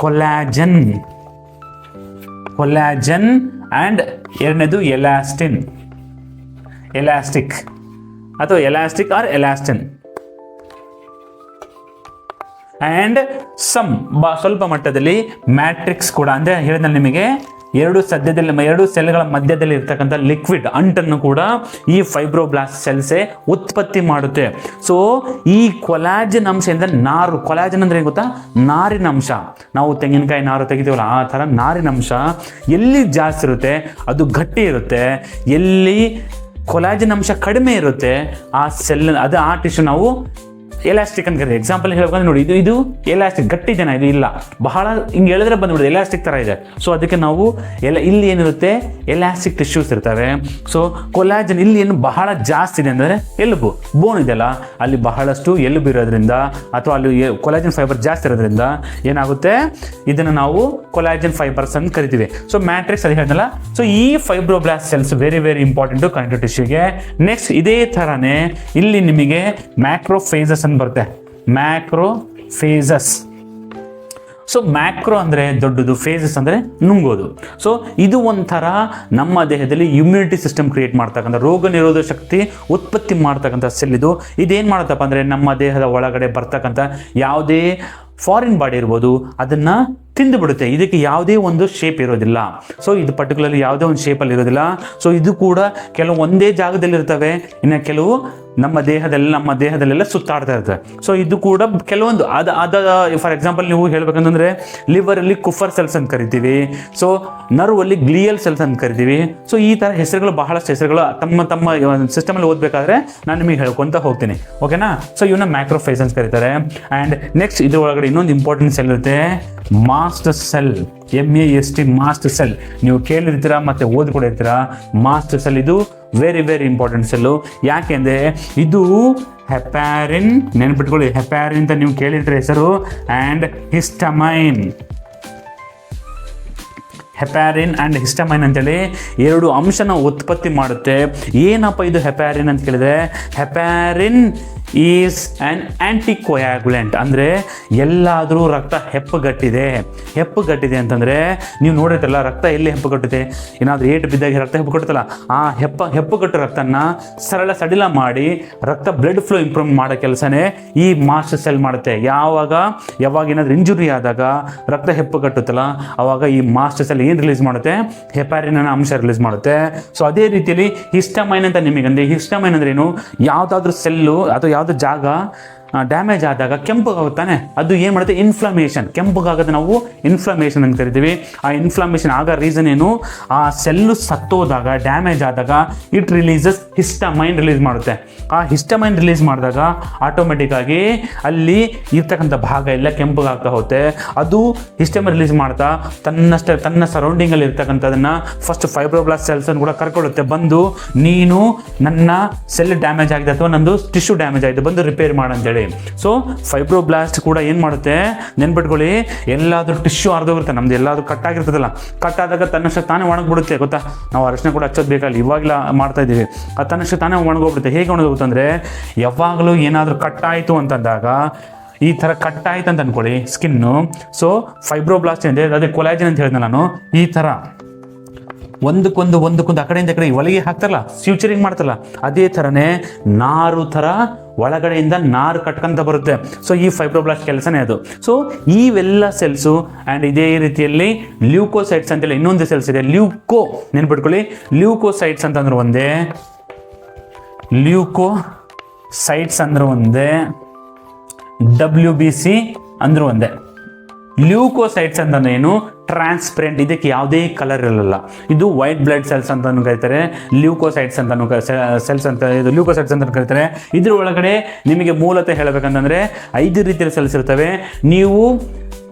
ಕೊಲಾಜನ್ ಆ್ಯಂಡ್ ಎರಡನೇದು ಎಲಾಸ್ಟಿಕ್ ಅಥವಾ ಎಲಾಸ್ಟಿಕ್ ಆರ್ ಎಲಾಸ್ಟಿನ್ ಆ್ಯಂಡ್ ಸ್ವಲ್ಪ ಮಟ್ಟದಲ್ಲಿ ಮ್ಯಾಟ್ರಿಕ್ಸ್ ಕೂಡ. ಅಂದರೆ ಹೇಳಿದ್ನಲ್ಲಿ ನಿಮಗೆ ಎರಡು ಸೆಲ್ಗಳ ಮಧ್ಯದಲ್ಲಿ ಇರ್ತಕ್ಕಂಥ ಲಿಕ್ವಿಡ್ ಅಂಟನ್ನು ಕೂಡ ಈ ಫೈಬ್ರೋಬ್ಲಾಸ್ಟ್ ಸೆಲ್ಸೇ ಉತ್ಪತ್ತಿ ಮಾಡುತ್ತೆ. ಸೊ ಈ ಕೊಲಾಜನ್ ಅಂಶದಿಂದ ನಾರು, ಕೊಲಾಜನ್ ಅಂದರೆ ಏನು ಗೊತ್ತಾ, ನಾರಿನ ಅಂಶ. ನಾವು ತೆಂಗಿನಕಾಯಿ ನಾರು ತೆಗಿತೀವಲ್ಲ ಆ ಥರ ನಾರಿನ ಅಂಶ ಎಲ್ಲಿ ಜಾಸ್ತಿ ಇರುತ್ತೆ ಅದು ಗಟ್ಟಿ ಇರುತ್ತೆ, ಎಲ್ಲಿ ಕೊಲಾಜನ್ ಅಂಶ ಕಡಿಮೆ ಇರುತ್ತೆ ಆ ಟಿಶ್ಯೂ ನಾವು ಎಲಾಸ್ಟಿಕ್ ಅಂತ ಕರೀತೀವಿ. ಎಕ್ಸಾಂಪಲ್ ಹೇಳ್ಬೇಕಂದ್ರೆ ನೋಡಿ, ಇದು ಎಲಾಸ್ಟಿಕ್, ಗಟ್ಟಿ ಜನ ಇದು ಇಲ್ಲ, ಬಹಳ ಹಿಂಗೆ ಹೇಳಿದ್ರೆ ಬಂದ್ಬಿಡುತ್ತೆ, ಎಲಾಸ್ಟಿಕ್ ಥರ ಇದೆ. ಸೊ ಅದಕ್ಕೆ ನಾವು ಇಲ್ಲಿ ಏನಿರುತ್ತೆ ಎಲಾಸ್ಟಿಕ್ ಟಿಶ್ಯೂಸ್ ಇರ್ತವೆ. ಸೊ ಕೊಲಾಜನ್ ಇಲ್ಲಿ ಏನು ಬಹಳ ಜಾಸ್ತಿ ಇದೆ ಅಂದರೆ ಎಲುಬು, ಬೋನ್ ಇದೆಯಲ್ಲ ಅಲ್ಲಿ ಬಹಳಷ್ಟು ಎಲುಬು ಇರೋದ್ರಿಂದ ಅಥವಾ ಅಲ್ಲಿ ಕೊಲಾಜನ್ ಫೈಬರ್ ಜಾಸ್ತಿ ಇರೋದ್ರಿಂದ ಏನಾಗುತ್ತೆ, ಇದನ್ನು ನಾವು ಕೊಲಾಜನ್ ಫೈಬರ್ಸ್ ಅಂತ ಕರಿತೀವಿ. ಸೊ ಮ್ಯಾಟ್ರಿಕ್ಸ್ ಅದು ಹೇಳಿದ್ನಲ್ಲ. ಸೊ ಈ fibroblast cells very very important connective ಟಿಶ್ಯೂಗೆ. ನೆಕ್ಸ್ಟ್ ಇದೇ ಥರನೇ ಇಲ್ಲಿ ನಿಮಗೆ ಮ್ಯಾಕ್ರೋಫೇಸಸ್ ಬರುತ್ತೆ, ಮ್ಯಾಕ್ರೋಫೇಸಸ್. ಸೊ ಮ್ಯಾಕ್ರೋ ಅಂದರೆ ದೊಡ್ಡದು, ಫೇಸಸ್ ಅಂದರೆ ನುಂಗೋದು. ಸೊ ಇದು ಒಂಥರ ನಮ್ಮ ದೇಹದಲ್ಲಿ ಇಮ್ಯುನಿಟಿ ಸಿಸ್ಟಮ್ ಕ್ರಿಯೇಟ್ ಮಾಡ್ತಕ್ಕಂಥ, ರೋಗ ನಿರೋಧಕ ಶಕ್ತಿ ಉತ್ಪತ್ತಿ ಮಾಡ್ತಕ್ಕಂಥ ಸೆಲ್ ಇದು. ಇದೇನು ಮಾಡುತ್ತಪ್ಪ ಅಂದರೆ ನಮ್ಮ ದೇಹದ ಒಳಗಡೆ ಬರ್ತಕ್ಕಂಥ ಯಾವುದೇ ಫಾರಿನ್ ಬಾಡಿ ಇರ್ಬೋದು ಅದನ್ನು ತಿಂದುಬಿಡುತ್ತೆ. ಇದಕ್ಕೆ ಯಾವುದೇ ಒಂದು ಶೇಪ್ ಇರೋದಿಲ್ಲ. ಸೊ ಇದು ಪರ್ಟಿಕ್ಯುಲರ್ಲಿ ಯಾವುದೇ ಒಂದು ಶೇಪಲ್ಲಿ ಇರೋದಿಲ್ಲ. ಸೊ ಇದು ಕೂಡ ಕೆಲವು ಒಂದೇ ಜಾಗದಲ್ಲಿ ಇರ್ತವೆ, ಇನ್ನು ಕೆಲವು ನಮ್ಮ ದೇಹದಲ್ಲೆಲ್ಲ ಸುತ್ತಾಡ್ತಾ ಇರ್ತವೆ. ಸೊ ಇದು ಕೂಡ ಕೆಲವೊಂದು ಫಾರ್ ಎಕ್ಸಾಂಪಲ್ ನೀವು ಹೇಳ್ಬೇಕಂತಂದರೆ ಲಿವರಲ್ಲಿ ಕುಫರ್ ಸೆಲ್ಸ್ ಅಂತ ಕರಿತೀವಿ. ಸೊ ನರ್ವಲ್ಲಿ ಗ್ಲಿಯಲ್ ಸೆಲ್ಸ್ ಅಂತ ಕರಿತೀವಿ. ಸೊ ಈ ಥರ ಹೆಸರುಗಳು, ಬಹಳಷ್ಟು ಹೆಸರುಗಳು ತಮ್ಮ ಸಿಸ್ಟಮಲ್ಲಿ ಓದಬೇಕಾದ್ರೆ ನಾನು ನಿಮಗೆ ಹೇಳ್ಕೊತ ಹೋಗ್ತೀನಿ, ಓಕೆನಾ. ಸೊ ಇವನ್ನ ಮ್ಯಾಕ್ರೋಫೇಸ್ ಅಂತ ಕರೀತಾರೆ. ಆ್ಯಂಡ್ ನೆಕ್ಸ್ಟ್ ಇದ್ರ ಒಳಗಡೆ ಇನ್ನೊಂದು ಇಂಪಾರ್ಟೆಂಟ್ ಸೆಲ್ ಇರುತ್ತೆ, master cell, MAST master cell. ನೀವು ಕೇಳಿರ್ತೀರಾ ಮತ್ತು ಓದ್ಕೊಂಡಿರ್ತೀರಾ. ಮಾಸ್ಟರ್ ಸೆಲ್ ಇದು ವೆರಿ ವೆರಿ ಇಂಪಾರ್ಟೆಂಟ್ ಸೆಲ್ಲು. ಯಾಕೆಂದರೆ ಇದು ಹೆಪಾರಿನ್, ನೆನ್ಪಿಟ್ಕೊಳ್ಳಿ, ಹೆಪಾರಿನ್ ಅಂತ ನೀವು ಕೇಳಿರ್ತೀರ ಹೆಸರು, ಆ್ಯಂಡ್ ಹೆಪಾರಿನ್ ಆ್ಯಂಡ್ ಹಿಸ್ಟಮೈನ್ ಅಂತೇಳಿ ಎರಡು ಅಂಶನ ಉತ್ಪತ್ತಿ ಮಾಡುತ್ತೆ. ಏನಪ್ಪ ಇದು ಹೆಪಾರಿನ್ ಅಂತ ಕೇಳಿದ್ರೆ, ಹೆಪಾರಿನ್ ಈಸ್ ಆ್ಯನ್ ಆ್ಯಂಟಿಕೊಯಾಗುಲೆಂಟ್. ಅಂದರೆ ಎಲ್ಲಾದರೂ ರಕ್ತ ಹೆಪ್ಪುಗಟ್ಟಿದೆ ಅಂತಂದರೆ ನೀವು ನೋಡಿರ್ತಾರಲ್ಲ, ರಕ್ತ ಎಲ್ಲಿ ಹೆಪ್ಪುಗಟ್ಟಿದೆ, ಏನಾದರೂ ಏಟು ಬಿದ್ದಾಗ ರಕ್ತ ಹೆಪ್ಪುಗಟ್ಟುತ್ತಲ್ಲ, ಆ ಹೆಪ್ಪುಗಟ್ಟು ರಕ್ತನ ಸಡಿಲ ಮಾಡಿ ರಕ್ತ ಬ್ಲಡ್ ಫ್ಲೋ ಇಂಪ್ರೂವ್ ಮಾಡೋ ಕೆಲಸನೇ ಈ ಮಾಸ್ಟರ್ ಸೆಲ್ ಮಾಡುತ್ತೆ. ಯಾವಾಗ ಏನಾದರೂ ಇಂಜುರಿ ಆದಾಗ ರಕ್ತ ಹೆಪ್ಪುಗಟ್ಟುತ್ತಲ್ಲ ಆವಾಗ ಈ ಮಾಸ್ಟರ್ ಸೆಲ್ ಏನು ರಿಲೀಸ್ ಮಾಡುತ್ತೆ, ಹೆಪಾರಿನ್ ಅನ್ನೋ ಅಂಶ ರಿಲೀಸ್ ಮಾಡುತ್ತೆ. ಸೊ ಅದೇ ರೀತಿಯಲ್ಲಿ ಹಿಸ್ಟಮೈನ್ ಅಂತ ನಿಮಗಂದ್ರೆ, ಹಿಸ್ಟಮೈನ್ ಅಂದ್ರೆ ಏನು, ಯಾವುದಾದ್ರೂ ಸೆಲ್ಲು ಅಥವಾ ಯಾವುದೋ ಜಾಗ ಡ್ಯಾಮೇಜ್ ಆದಾಗ ಕೆಂಪುಗಾಗುತ್ತಾನೆ, ಅದು ಏನು ಮಾಡುತ್ತೆ, ಇನ್ಫ್ಲಮೇಷನ್. ಕೆಂಪುಗಾಗೋದು ನಾವು ಇನ್ಫ್ಲಮೇಷನ್ ಅಂತ ಕರಿತೀವಿ. ಆ ಇನ್ಫ್ಲಮೇಷನ್ ಆಗೋ ರೀಸನ್ ಏನು, ಆ ಸೆಲ್ಲು ಸತ್ತೋದಾಗ, ಡ್ಯಾಮೇಜ್ ಆದಾಗ ಇಟ್ ರಿಲೀಸಸ್ ಹಿಸ್ಟಮೈನ್ ರಿಲೀಸ್ ಮಾಡುತ್ತೆ. ಆ ಹಿಸ್ಟಮೈನ್ ರಿಲೀಸ್ ಮಾಡಿದಾಗ ಆಟೋಮೆಟಿಕ್ಕಾಗಿ ಅಲ್ಲಿ ಇರ್ತಕ್ಕಂಥ ಭಾಗ ಎಲ್ಲ ಕೆಂಪುಗಾಗ್ತಾ ಹೋಗುತ್ತೆ. ಅದು ಹಿಸ್ಟಮೈನ್ ರಿಲೀಸ್ ಮಾಡ್ತಾ ತನ್ನ ಸರೌಂಡಿಂಗಲ್ಲಿ ಇರ್ತಕ್ಕಂಥದನ್ನು ಫಸ್ಟ್ ಫೈಬ್ರೋಬ್ಲಾಸ್ಟ್ ಸೆಲ್ಸನ್ನು ಕೂಡ ಕರ್ಕೊಳ್ಳುತ್ತೆ, ಬಂದು ನೀನು ನನ್ನ ಸೆಲ್ ಡ್ಯಾಮೇಜ್ ಆಗಿದೆ ಅಥವಾ ನಂದು ಟಿಶ್ಯೂ ಡ್ಯಾಮೇಜ್ ಆಗಿದೆ, ಬಂದು ರಿಪೇರ್ ಮಾಡಂತೇಳಿ. ಸೊ ಫೈಬ್ರೋಬ್ಲಾಸ್ಟ್ ಕೂಡ ಏನು ಮಾಡುತ್ತೆ, ನೆನ್ಪಿಟ್ಕೊಳ್ಳಿ, ಎಲ್ಲಾದರೂ ಟಿಶ್ಯೂ ಅರ್ಧೋಗಿರುತ್ತೆ, ನಮ್ದು ಎಲ್ಲಾದರೂ ಕಟ್ಟಾಗಿರ್ತದಲ್ಲ, ಕಟ್ಟಾದಾಗ ತನ್ನಷ್ಟು ತಾನೇ ಒಣಗಿಬಿಡುತ್ತೆ. ಗೊತ್ತಾ, ನಾವು ಅರಿಶಿನ ಕೂಡ ಹಚ್ಚೋದು ಬೇಕಲ್ಲ, ಇವಾಗಲ ಮಾಡ್ತಾ ಇದ್ದೀವಿ, ಅದು ತನ್ನಷ್ಟು ತಾನೇ ಒಣಗೋಗ್ಬಿಡುತ್ತೆ. ಹೇಗೆ ಒಣಗೋಗುತ್ತೆ ಅಂದರೆ, ಯಾವಾಗಲೂ ಏನಾದರೂ ಕಟ್ಟಾಯಿತು ಅಂತಂದಾಗ, ಈ ಥರ ಕಟ್ಟಾಯ್ತು ಅಂತ ಅಂದ್ಕೊಳ್ಳಿ ಸ್ಕಿನ್ನು. ಸೊ ಫೈಬ್ರೋಬ್ಲಾಸ್ಟ್ ಅಂದರೆ ಅದೇ ಕೊಲಾಜನ್ ಅಂತ ಹೇಳಿದ್ನ ನಾನು, ಈ ಥರ ಒಂದಕ್ಕೊಂದು ಆ ಕಡೆಯಿಂದ ಒಳಗೆ ಹಾಕ್ತಾರಲ್ಲ, ಸ್ಯೂಚರಿಂಗ್ ಮಾಡ್ತಾರಲ್ಲ, ಅದೇ ಥರನೇ ನಾರು ಥರ ಒಳಗಡೆಯಿಂದ ನಾರು ಕಟ್ಕೊಂತ ಬರುತ್ತೆ. ಸೊ ಈ ಫೈಬ್ರೋಬ್ಲಾಸ್ಟ್ ಕೆಲಸನೇ ಅದು. ಸೊ ಇವೆಲ್ಲ ಸೆಲ್ಸು ಆ್ಯಂಡ್ ಇದೇ ರೀತಿಯಲ್ಲಿ ಲ್ಯೂಕೋಸೈಟ್ಸ್ ಅಂತೇಳಿ ಇನ್ನೊಂದು ಸೆಲ್ಸ್ ಇದೆ, ನೆನ್ಪಿಟ್ಕೊಳ್ಳಿ, ಲ್ಯೂಕೋಸೈಟ್ಸ್ ಅಂತಂದ್ರೆ ಒಂದೇ, ಲ್ಯೂಕೋಸೈಟ್ಸ್ ಅಂದ್ರೆ ಒಂದೇ, WBC ಅಂದ್ರೆ ಒಂದೇ. ಲ್ಯೂಕೋಸೈಟ್ಸ್ ಅಂತ ಏನು, ಟ್ರಾನ್ಸ್ಪರೆಂಟ್, ಇದಕ್ಕೆ ಯಾವುದೇ ಕಲರ್ ಇರಲ್ಲ. ಇದು ವೈಟ್ ಬ್ಲಡ್ ಸೆಲ್ಸ್ ಅಂತ ಕರೀತಾರೆ, ಲ್ಯೂಕೋಸೈಟ್ಸ್ ಅಂತ ಸೆಲ್ಸ್ ಅಂತ, ಇದು ಲ್ಯೂಕೋಸೈಟ್ಸ್ ಅಂತ ಕರೀತಾರೆ. ಇದ್ರ ಒಳಗಡೆ ನಿಮಗೆ ಮೂಲತಃ ಹೇಳಬೇಕಂತಂದರೆ 5 ರೀತಿಯ ಸೆಲ್ಸ್ ಇರ್ತವೆ. ನೀವು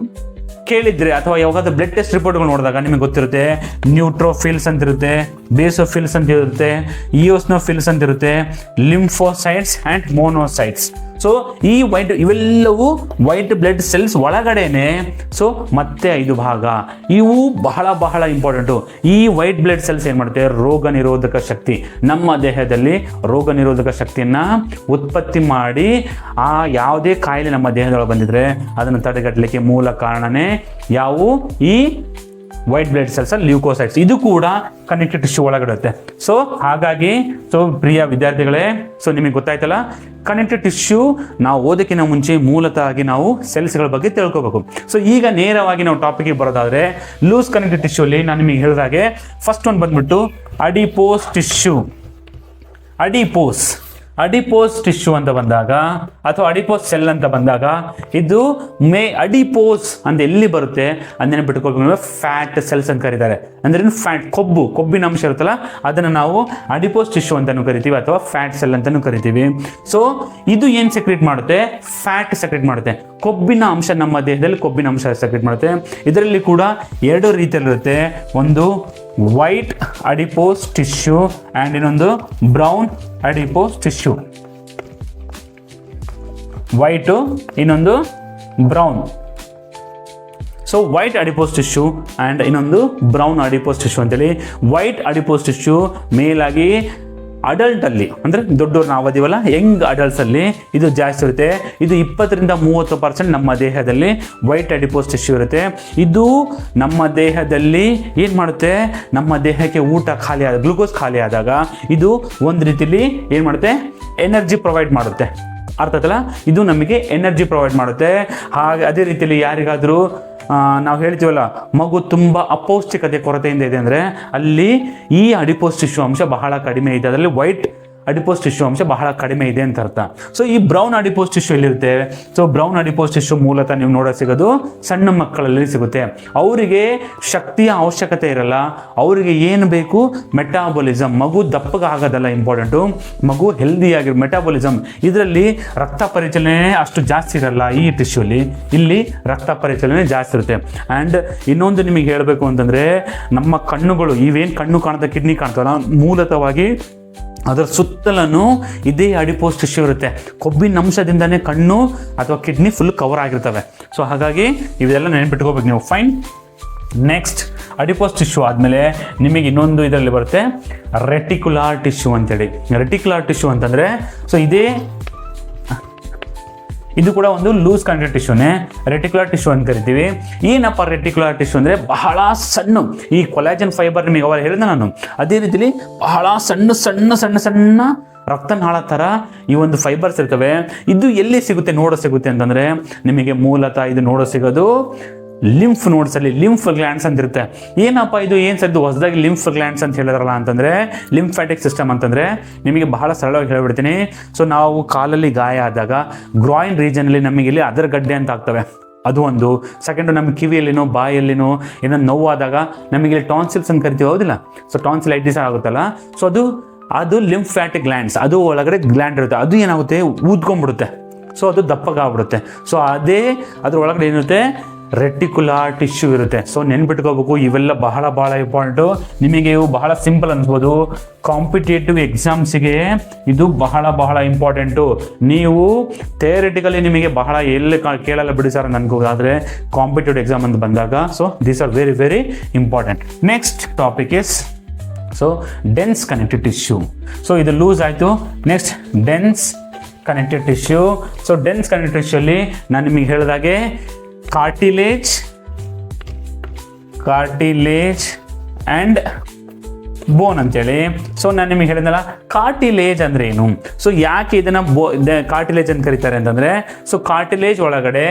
ಕೇಳಿದ್ರೆ ಅಥವಾ ಯಾವಾಗಾದ್ರೂ ಬ್ಲಡ್ ಟೆಸ್ಟ್ ರಿಪೋರ್ಟ್ಗಳು ನೋಡಿದಾಗ ನಿಮಗೆ ಗೊತ್ತಿರುತ್ತೆ, ನ್ಯೂಟ್ರೋಫಿಲ್ಸ್ ಅಂತ ಇರುತ್ತೆ, ಬೇಸೋಫಿಲ್ಸ್ ಅಂತ ಇರುತ್ತೆ, ಇಯೋಸ್ನೋಫಿಲ್ಸ್ ಅಂತ ಇರುತ್ತೆ, ಲಿಂಫೋಸೈಟ್ಸ್ ಆ್ಯಂಡ್ ಮೋನೋಸೈಟ್ಸ್. ಸೊ ಈ ಇವೆಲ್ಲವೂ ವೈಟ್ ಬ್ಲಡ್ ಸೆಲ್ಸ್ ಒಳಗಡೆನೆ. ಸೊ ಮತ್ತೆ 5 ಭಾಗ ಇವು ಬಹಳ ಬಹಳ ಇಂಪಾರ್ಟೆಂಟು. ಈ ವೈಟ್ ಬ್ಲಡ್ ಸೆಲ್ಸ್ ಏನು ಮಾಡುತ್ತೆ, ರೋಗ ನಿರೋಧಕ ಶಕ್ತಿ, ನಮ್ಮ ದೇಹದಲ್ಲಿ ರೋಗ ನಿರೋಧಕ ಶಕ್ತಿಯನ್ನು ಉತ್ಪತ್ತಿ ಮಾಡಿ ಆ ಯಾವುದೇ ಕಾಯಿಲೆ ನಮ್ಮ ದೇಹದೊಳಗೆ ಬಂದಿದ್ರೆ ಅದನ್ನು ತಡೆಗಟ್ಟಲಿಕ್ಕೆ ಮೂಲ ಕಾರಣನೇ ಯಾವುವು, ಈ ವೈಟ್ ಬ್ಲಡ್ ಸೆಲ್ಸ್ ಲ್ಯೂಕೋಸೈಟ್ಸ್. ಇದು ಕೂಡ ಕನೆಕ್ಟಿವ್ ಟಿಶ್ಯೂ ಒಳಗಿರುತ್ತೆ. ಸೊ ಹಾಗಾಗಿ ಪ್ರಿಯ ವಿದ್ಯಾರ್ಥಿಗಳೇ, ಸೊ ನಿಮಗೆ ಗೊತ್ತಾಯ್ತಲ್ಲ, ಕನೆಕ್ಟಿವ್ ಟಿಶ್ಯೂ ನಾವು ಓದೋಕ್ಕಿಂತ ಮುಂಚೆ ಮೂಲತಃ ನಾವು ಸೆಲ್ಸ್ಗಳ ಬಗ್ಗೆ ತಿಳ್ಕೋಬೇಕು. ಸೊ ಈಗ ನೇರವಾಗಿ ನಾವು ಟಾಪಿಕ್ಗೆ ಬರೋದಾದ್ರೆ, ಲೂಸ್ ಕನೆಕ್ಟಿವ್ ಟಿಶ್ಯೂ ಅಲ್ಲಿ ನಾನು ನಿಮಗೆ ಹೇಳಿದಾಗೆ ಫಸ್ಟ್ ಒಂದು ಬಂದ್ಬಿಟ್ಟು ಅಡಿಪೋಸ್ ಟಿಶ್ಯೂ. ಅಡಿಪೋಸ್ ಟಿಶ್ಯೂ ಅಂತ ಬಂದಾಗ ಅಥವಾ ಅಡಿಪೋಸ್ ಸೆಲ್ ಅಂತ ಬಂದಾಗ ಇದು ಅಡಿಪೋಸ್ ಅಂತ ಎಲ್ಲಿ ಬರುತ್ತೆ ಅದನ್ನೇ ಬಿಟ್ಕೊಳ್ಬೇಕು, ಫ್ಯಾಟ್ ಸೆಲ್ಸ್ ಅಂತ ಕರೀತಾರೆ. ಅಂದ್ರೆ ಫ್ಯಾಟ್, ಕೊಬ್ಬಿನ ಅಂಶ ಇರುತ್ತಲ್ಲ ಅದನ್ನು ನಾವು ಅಡಿಪೋಸ್ ಟಿಶ್ಯೂ ಅಂತಾನು ಕರಿತೀವಿ ಅಥವಾ ಫ್ಯಾಟ್ ಸೆಲ್ ಅಂತಾನು ಕರಿತೀವಿ. ಸೊ ಇದು ಏನು ಸೆಕ್ರೆಟ್ ಮಾಡುತ್ತೆ, ಫ್ಯಾಟ್ ಸೆಕ್ರೆಟ್ ಮಾಡುತ್ತೆ. ಕೊಬ್ಬಿನ ಅಂಶ ನಮ್ಮ ದೇಹದಲ್ಲಿ ಕೊಬ್ಬಿನ ಅಂಶ ಸೆಕ್ರೆಟ್ ಮಾಡುತ್ತೆ. ಇದರಲ್ಲಿ ಕೂಡ 2 ರೀತಿಯಲ್ಲಿರುತ್ತೆ, ಒಂದು ವೈಟ್ ಅಡಿಪೋಸ್ ಟಿಶ್ಯೂ ಆ್ಯಂಡ್ ಇನ್ನೊಂದು ಬ್ರೌನ್ ಅಡಿಪೋಸ್ ಟಿಶ್ಯೂ. ವೈಟು, ಇನ್ನೊಂದು brown. So white adipose tissue and ಇನ್ನೊಂದು ಬ್ರೌನ್ ಅಡಿಪೋಸ್ ಟಿಶ್ಯೂ ಅಂತೇಳಿ. ವೈಟ್ ಅಡಿಪೋಸ್ ಟಿಶ್ಯೂ ಮೇಲಾಗಿ ಅಡಲ್ಟಲ್ಲಿ, ಅಂದರೆ ದೊಡ್ಡವ್ರು ನಾವು ಅದೀವಲ್ಲ, ಯಂಗ್ ಅಡಲ್ಟ್ಸಲ್ಲಿ ಇದು ಜಾಸ್ತಿ ಇರುತ್ತೆ. ಇದು 20-30% ನಮ್ಮ ದೇಹದಲ್ಲಿ ವೈಟ್ ಅಡಿಪೋಸ್ ಟಿಶ್ಯೂ ಇರುತ್ತೆ. ಇದು ನಮ್ಮ ದೇಹದಲ್ಲಿ ಏನು ಮಾಡುತ್ತೆ, ನಮ್ಮ ದೇಹಕ್ಕೆ ಊಟ ಖಾಲಿ ಆದ, ಗ್ಲೂಕೋಸ್ ಖಾಲಿ ಆದಾಗ ಇದು ಒಂದು ರೀತಿಯಲ್ಲಿ ಏನು ಮಾಡುತ್ತೆ, ಎನರ್ಜಿ ಪ್ರೊವೈಡ್ ಮಾಡುತ್ತೆ. ಅರ್ಥ ಆಯ್ತಲ್ಲ, ಇದು ನಮಗೆ ಎನರ್ಜಿ ಪ್ರೊವೈಡ್ ಮಾಡುತ್ತೆ. ಹಾಗೆ ಅದೇ ರೀತಿಯಲ್ಲಿ ಯಾರಿಗಾದರೂ ನಾವು ಹೇಳ್ತೀವಲ್ಲ, ಮಗು ತುಂಬ ಅಪೌಷ್ಟಿಕತೆ ಕೊರತೆಯಿಂದ ಇದೆ ಅಂದರೆ ಅಲ್ಲಿ ಈ ಅಡಿಪೋಸ್ ಟಿಶ್ಯೂ ಅಂಶ ಬಹಳ ಕಡಿಮೆ ಇದೆ, ಅದರಲ್ಲಿ ವೈಟ್ ಅಡಿಪೋಸ್ ಟಿಶ್ಯೂ ಅಂಶ ಬಹಳ ಕಡಿಮೆ ಇದೆ ಅಂತ ಅರ್ಥ. ಸೊ ಈ ಬ್ರೌನ್ ಅಡಿಪೋಸ್ ಟಿಶ್ಯೂ ಎಲ್ಲಿರುತ್ತೆ, ಸೊ ಬ್ರೌನ್ ಅಡಿಪೋಸ್ ಟಿಶ್ಯೂ ಮೂಲತಃ ನೀವು ನೋಡೋ ಸಿಗೋದು ಸಣ್ಣ ಮಕ್ಕಳಲ್ಲಿ ಸಿಗುತ್ತೆ. ಅವರಿಗೆ ಶಕ್ತಿಯ ಅವಶ್ಯಕತೆ ಇರಲ್ಲ, ಅವರಿಗೆ ಏನು ಬೇಕು, ಮೆಟಾಬಾಲಿಸಮ್. ಮಗು ದಪ್ಪಗಾಗೋದಲ್ಲ ಇಂಪಾರ್ಟೆಂಟು, ಮಗು ಹೆಲ್ದಿಯಾಗಿ ಮೆಟಾಬಾಲಿಸಮ್. ಇದರಲ್ಲಿ ರಕ್ತ ಪರಿಚಲನೆ ಅಷ್ಟು ಜಾಸ್ತಿ ಇರಲ್ಲ ಈ ಟಿಶ್ಯೂಲಿ, ಇಲ್ಲಿ ರಕ್ತ ಪರಿಚಲನೆ ಜಾಸ್ತಿ ಇರುತ್ತೆ. ಆ್ಯಂಡ್ ಇನ್ನೊಂದು ನಿಮಗೆ ಹೇಳಬೇಕು ಅಂತಂದರೆ, ನಮ್ಮ ಕಣ್ಣುಗಳು, ಇವೇನು ಕಣ್ಣು ಕಾಣುತ್ತೆ, ಕಿಡ್ನಿ ಕಾಣ್ತಲ್ಲ, ಮೂಲತಃವಾಗಿ ಅದರ ಸುತ್ತಲೂ ಇದೇ ಅಡಿಪೋಸ್ ಟಿಶ್ಯೂ ಇರುತ್ತೆ. ಕೊಬ್ಬಿನ ಅಂಶದಿಂದನೇ ಕಣ್ಣು ಅಥವಾ ಕಿಡ್ನಿ ಫುಲ್ ಕವರ್ ಆಗಿರ್ತವೆ. ಸೊ ಹಾಗಾಗಿ ಇವೆಲ್ಲ ನೆನಪಿಟ್ಕೋಬೇಕು ನೀವು. ಫೈನ್. ನೆಕ್ಸ್ಟ್ ಅಡಿಪೋಸ್ ಟಿಶ್ಯೂ ಆದಮೇಲೆ ನಿಮಗೆ ಇನ್ನೊಂದು ಇದರಲ್ಲಿ ಬರುತ್ತೆ ರೆಟಿಕ್ಯುಲಾರ್ ಟಿಶ್ಯೂ ಅಂತೇಳಿ. ರೆಟಿಕ್ಯುಲಾರ್ ಟಿಶ್ಯೂ ಅಂತಂದರೆ, ಸೊ ಇದು ಕೂಡ ಒಂದು ಲೂಸ್ ಕನೆಕ್ಟೆಡ್ ಟಿಶ್ಯೂನೇ, ರೆಟಿಕ್ಯುಲರ್ ಟಿಶ್ಯೂ ಅಂತ ಕರಿತೀವಿ. ಏನಪ್ಪ ರೆಟಿಕ್ಯುಲರ್ ಟಿಶ್ಯೂ ಅಂದರೆ, ಬಹಳ ಸಣ್ಣ, ಈ ಕೊಲಾಜನ್ ಫೈಬರ್ ನಿಮಗೆ ಅವಾಗ ಹೇಳಿದೆ ನಾನು, ಅದೇ ರೀತಿಲಿ ಬಹಳ ಸಣ್ಣ ರಕ್ತನಾಳ ಥರ ಈ ಒಂದು ಫೈಬರ್ಸ್ ಇರ್ತವೆ. ಇದು ಎಲ್ಲಿ ಸಿಗುತ್ತೆ ಅಂತಂದರೆ, ನಿಮಗೆ ಮೂಲತಃ ಇದು ನೋಡೋ ಸಿಗೋದು ಲಿಂಫ್ ನೋಡ್ಸಲ್ಲಿ, ಲಿಂಫ್ ಗ್ಲ್ಯಾಂಡ್ಸ್ ಅಂತ ಇರುತ್ತೆ. ಏನಪ್ಪ ಇದು, ಏನು ಸದ್ದು ಹೊಸದಾಗಿ ಲಿಂಫ್ ಗ್ಲ್ಯಾಂಡ್ಸ್ ಅಂತ ಹೇಳಿದ್ರಲ್ಲ ಅಂತಂದರೆ, ಲಿಂಫ್ಯಾಟಿಕ್ ಸಿಸ್ಟಮ್ ಅಂತಂದರೆ ನಿಮಗೆ ಬಹಳ ಸರಳವಾಗಿ ಹೇಳ್ಬಿಡ್ತೀನಿ. ಸೊ ನಾವು ಕಾಲಲ್ಲಿ ಗಾಯ ಆದಾಗ ಗ್ರಾಯಿನ್ ರೀಜನಲ್ಲಿ ನಮಗೆ ಇಲ್ಲಿ ಅದರ ಗಡ್ಡೆ ಅಂತ ಆಗ್ತವೆ, ಅದು ಒಂದು. ಸೆಕೆಂಡು, ನಮ್ಮ ಕಿವಿಯಲ್ಲಿನೋ ಬಾಯಲ್ಲಿನೋ ಏನೋ ನೋವಾದಾಗ ನಮಗೆ ಇಲ್ಲಿ ಟಾನ್ಸಿಲ್ಸ್ ಅಂತ ಕರಿತೀವಿ, ಹೌದಿಲ್ಲ? ಸೊ ಟಾನ್ಸಿಲೈಟಿಸ್ ಆಗುತ್ತಲ್ಲ, ಸೊ ಅದು ಲಿಂಫ್ಯಾಟಿಕ್ ಗ್ಲ್ಯಾಂಡ್ಸ್, ಅದು ಒಳಗಡೆ ಗ್ಲ್ಯಾಂಡ್ ಇರುತ್ತೆ, ಅದು ಏನಾಗುತ್ತೆ, ಊದ್ಕೊಂಡ್ಬಿಡುತ್ತೆ. ಸೊ ಅದು ದಪ್ಪಗಾಗ್ಬಿಡುತ್ತೆ. ಸೊ ಅದ್ರ ಒಳಗಡೆ ಏನಿರುತ್ತೆ, ರೆಟಿಕ್ಯುಲಾರ್ ಟಿಶ್ಯೂ ಇರುತ್ತೆ. ಸೊ ನೆನ್ಪಿಟ್ಕೋಬೇಕು, ಇವೆಲ್ಲ ಬಹಳ ಇಂಪಾರ್ಟೆಂಟು. ನಿಮಗೆ ಇವು ಬಹಳ ಸಿಂಪಲ್ ಅನ್ಸ್ಬೋದು, ಕಾಂಪಿಟೇಟಿವ್ ಎಕ್ಸಾಮ್ಸಿಗೆ ಇದು ಬಹಳ ಇಂಪಾರ್ಟೆಂಟು. ನೀವು ಥಿಯರಿಟಿಕಲಿ ನಿಮಗೆ ಬಹಳ ಎಲ್ಲಿ ಕೇಳಲ್ಲ ಬಿಡಿ ಸರ್ ಅನ್ಕೋದಾದರೆ, ಕಾಂಪಿಟೇಟಿವ್ ಎಕ್ಸಾಮ್ ಅಂತ ಬಂದಾಗ so these are very important. Next topic is dense connective tissue. So ಇದು ಲೂಸ್ ಆಯಿತು. Next dense connective tissue. So dense connective tissue ಅಲ್ಲಿ ನಾನು ನಿಮಗೆ ಹೇಳಿದಾಗೆ ಕಾರ್ಟಿಲೇಜ್ ಆ್ಯಂಡ್ ಬೋನ್ ಅಂತೇಳಿ. ಸೊ ನಾನು ನಿಮಗೆ ಹೇಳಿದ್ನಲ್ಲ, ಕಾರ್ಟಿಲೇಜ್ ಅಂದರೆ ಏನು, ಸೊ ಯಾಕೆ ಇದನ್ನು ಕಾರ್ಟಿಲೇಜ್ ಅಂತ ಕರೀತಾರೆ ಅಂತಂದರೆ, ಸೊ ಕಾರ್ಟಿಲೇಜ್ ಒಳಗಡೆ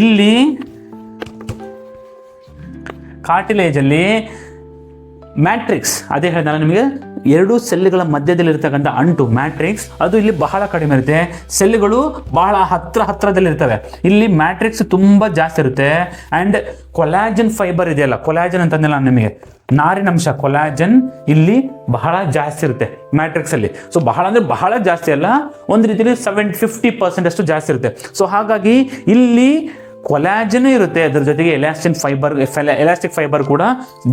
ಇಲ್ಲಿ ಕಾರ್ಟಿಲೇಜಲ್ಲಿ ಮ್ಯಾಟ್ರಿಕ್ಸ್, ಅದೇ ಹೇಳಿದ್ನಲ್ಲ ನಿಮಗೆ, 2 ಸೆಲ್ಗಳ ಮಧ್ಯದಲ್ಲಿರ್ತಕ್ಕಂಥ ಅಂಟು ಮ್ಯಾಟ್ರಿಕ್ಸ್, ಅದು ಇಲ್ಲಿ ಬಹಳ ಕಡಿಮೆ ಇರುತ್ತೆ. ಸೆಲ್ಗಳು ಬಹಳ ಹತ್ರದಲ್ಲಿರ್ತವೆ, ಇಲ್ಲಿ ಮ್ಯಾಟ್ರಿಕ್ಸ್ ತುಂಬ ಜಾಸ್ತಿ ಇರುತ್ತೆ. ಆ್ಯಂಡ್ ಕೊಲಾಜನ್ ಫೈಬರ್ ಇದೆಯಲ್ಲ, ಕೊಲಾಜನ್ ಅಂತಂದಿಲ್ಲ ನಿಮಗೆ, ನಾರಿನಂಶ ಕೊಲಾಜನ್ ಇಲ್ಲಿ ಬಹಳ ಜಾಸ್ತಿ ಇರುತ್ತೆ ಮ್ಯಾಟ್ರಿಕ್ಸಲ್ಲಿ. ಸೊ ಬಹಳ ಜಾಸ್ತಿ ಅಲ್ಲ, ಒಂದು ರೀತಿಯಲ್ಲಿ 50% ಅಷ್ಟು ಜಾಸ್ತಿ ಇರುತ್ತೆ. ಸೊ ಹಾಗಾಗಿ ಇಲ್ಲಿ ಕೊಲಾಜನ್ ಇರುತ್ತೆ, ಅದರ ಜೊತೆಗೆ ಎಲಾಸ್ಟಿಕ್ ಫೈಬರ್ ಕೂಡ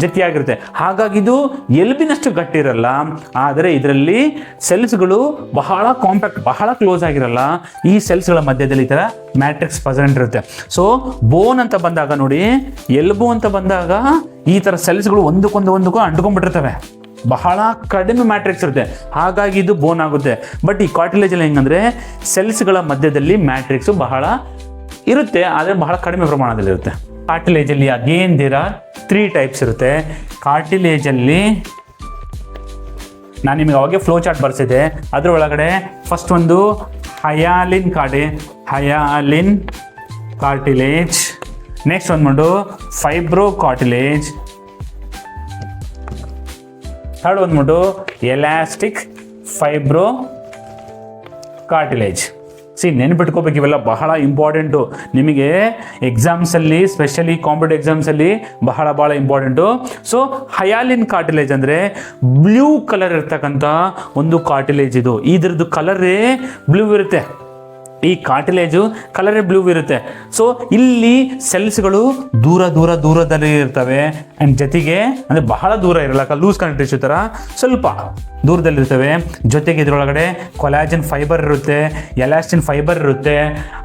ಜೊತೆಯಾಗಿರುತ್ತೆ. ಹಾಗಾಗಿ ಇದು ಎಲುಬಿನಷ್ಟು ಗಟ್ಟಿ ಇರಲ್ಲ, ಆದರೆ ಇದರಲ್ಲಿ ಸೆಲ್ಸ್ಗಳು ಬಹಳ ಕಾಂಪ್ಯಾಕ್ಟ್, ಬಹಳ ಕ್ಲೋಸ್ ಆಗಿರಲ್ಲ. ಈ ಸೆಲ್ಸ್ಗಳ ಮಧ್ಯದಲ್ಲಿ ಈ ಥರ ಮ್ಯಾಟ್ರಿಕ್ಸ್ ಪ್ರೆಸೆಂಟ್ ಇರುತ್ತೆ. ಸೊ ಬೋನ್ ಅಂತ ಬಂದಾಗ ನೋಡಿ, ಎಲುಬು ಅಂತ ಬಂದಾಗ ಈ ಥರ ಸೆಲ್ಸ್ಗಳು ಒಂದಕ್ಕೊಂದು ಅಂಟ್ಕೊಂಡ್ಬಿಟ್ಟಿರ್ತವೆ, ಬಹಳ ಕಡಿಮೆ ಮ್ಯಾಟ್ರಿಕ್ಸ್ ಇರುತ್ತೆ, ಹಾಗಾಗಿ ಇದು ಬೋನ್ ಆಗುತ್ತೆ. ಬಟ್ ಈ ಕಾರ್ಟಿಲೇಜಲ್ಲಿ ಹೆಂಗಂದ್ರೆ ಸೆಲ್ಸ್ಗಳ ಮಧ್ಯದಲ್ಲಿ ಮ್ಯಾಟ್ರಿಕ್ಸ್ ಬಹಳ ಇರುತ್ತೆ, ಆದರೆ ಬಹಳ ಕಡಿಮೆ ಪ್ರಮಾಣದಲ್ಲಿ ಇರುತ್ತೆ. ಕಾರ್ಟಿಲೇಜಲ್ಲಿ ಅಗೇನ್ ದೇರ್ ಆರ್ 3 ಟೈಪ್ಸ್ ಇರುತ್ತೆ. ಕಾರ್ಟಿಲೇಜಲ್ಲಿ ನಾನು ನಿಮಗೆ ಅವಾಗೆ ಫ್ಲೋ ಚಾರ್ಟ್ ಬರ್ಸಿದೆ, ಅದ್ರ ಒಳಗಡೆ ಫಸ್ಟ್ ಒಂದು ಹಯಾಲಿನ್ ಕಾರ್ಟಿಲೇಜ್, ನೆಕ್ಸ್ಟ್ ಬಂದ್ಬಿಟ್ಟು ಫೈಬ್ರೋ ಕಾರ್ಟಿಲೇಜ್, ಥರ್ಡ್ ಬಂದ್ಬಿಟ್ಟು ಎಲಾಸ್ಟಿಕ್ ಫೈಬ್ರೋ ಕಾರ್ಟಿಲೇಜ್. ನೆನ್ಪಿಟ್ಕೋಬೇಕು, ಇವೆಲ್ಲ ಬಹಳ ಇಂಪಾರ್ಟೆಂಟು ನಿಮಗೆ ಎಕ್ಸಾಮ್ಸಲ್ಲಿ, ಸ್ಪೆಷಲಿ ಕಾಂಪಿಟೇಟಿವ್ ಎಕ್ಸಾಮ್ಸಲ್ಲಿ ಬಹಳ ಇಂಪಾರ್ಟೆಂಟು. ಸೊ ಹಯಾಲಿನ್ ಕಾರ್ಟಿಲೇಜ್ ಅಂದರೆ ಬ್ಲೂ ಕಲರ್ ಇರ್ತಕ್ಕಂಥ ಒಂದು ಕಾರ್ಟಿಲೇಜ್. ಇದ್ರದ್ದು ಕಲರೇ ಬ್ಲೂ ಇರುತ್ತೆ, ಈ ಕಾರ್ಟಿಲೇಜು ಕಲರೇ ಬ್ಲೂ ಇರುತ್ತೆ. ಸೊ ಇಲ್ಲಿ ಸೆಲ್ಸ್ಗಳು ದೂರದಲ್ಲಿ ಇರ್ತವೆ, ಆ್ಯಂಡ್ ಜೊತೆಗೆ ಅಂದರೆ ಬಹಳ ದೂರ ಇರಲ್ಲ, ಲೂಸ್ ಕನೆಕ್ಟ್ ಟಿಶ್ಯೂ ಥರ ಸ್ವಲ್ಪ ದೂರದಲ್ಲಿರ್ತವೆ. ಜೊತೆಗೆ ಇದರೊಳಗಡೆ ಕೊಲಾಜನ್ ಫೈಬರ್ ಇರುತ್ತೆ, ಎಲಾಸ್ಟಿನ್ ಫೈಬರ್ ಇರುತ್ತೆ,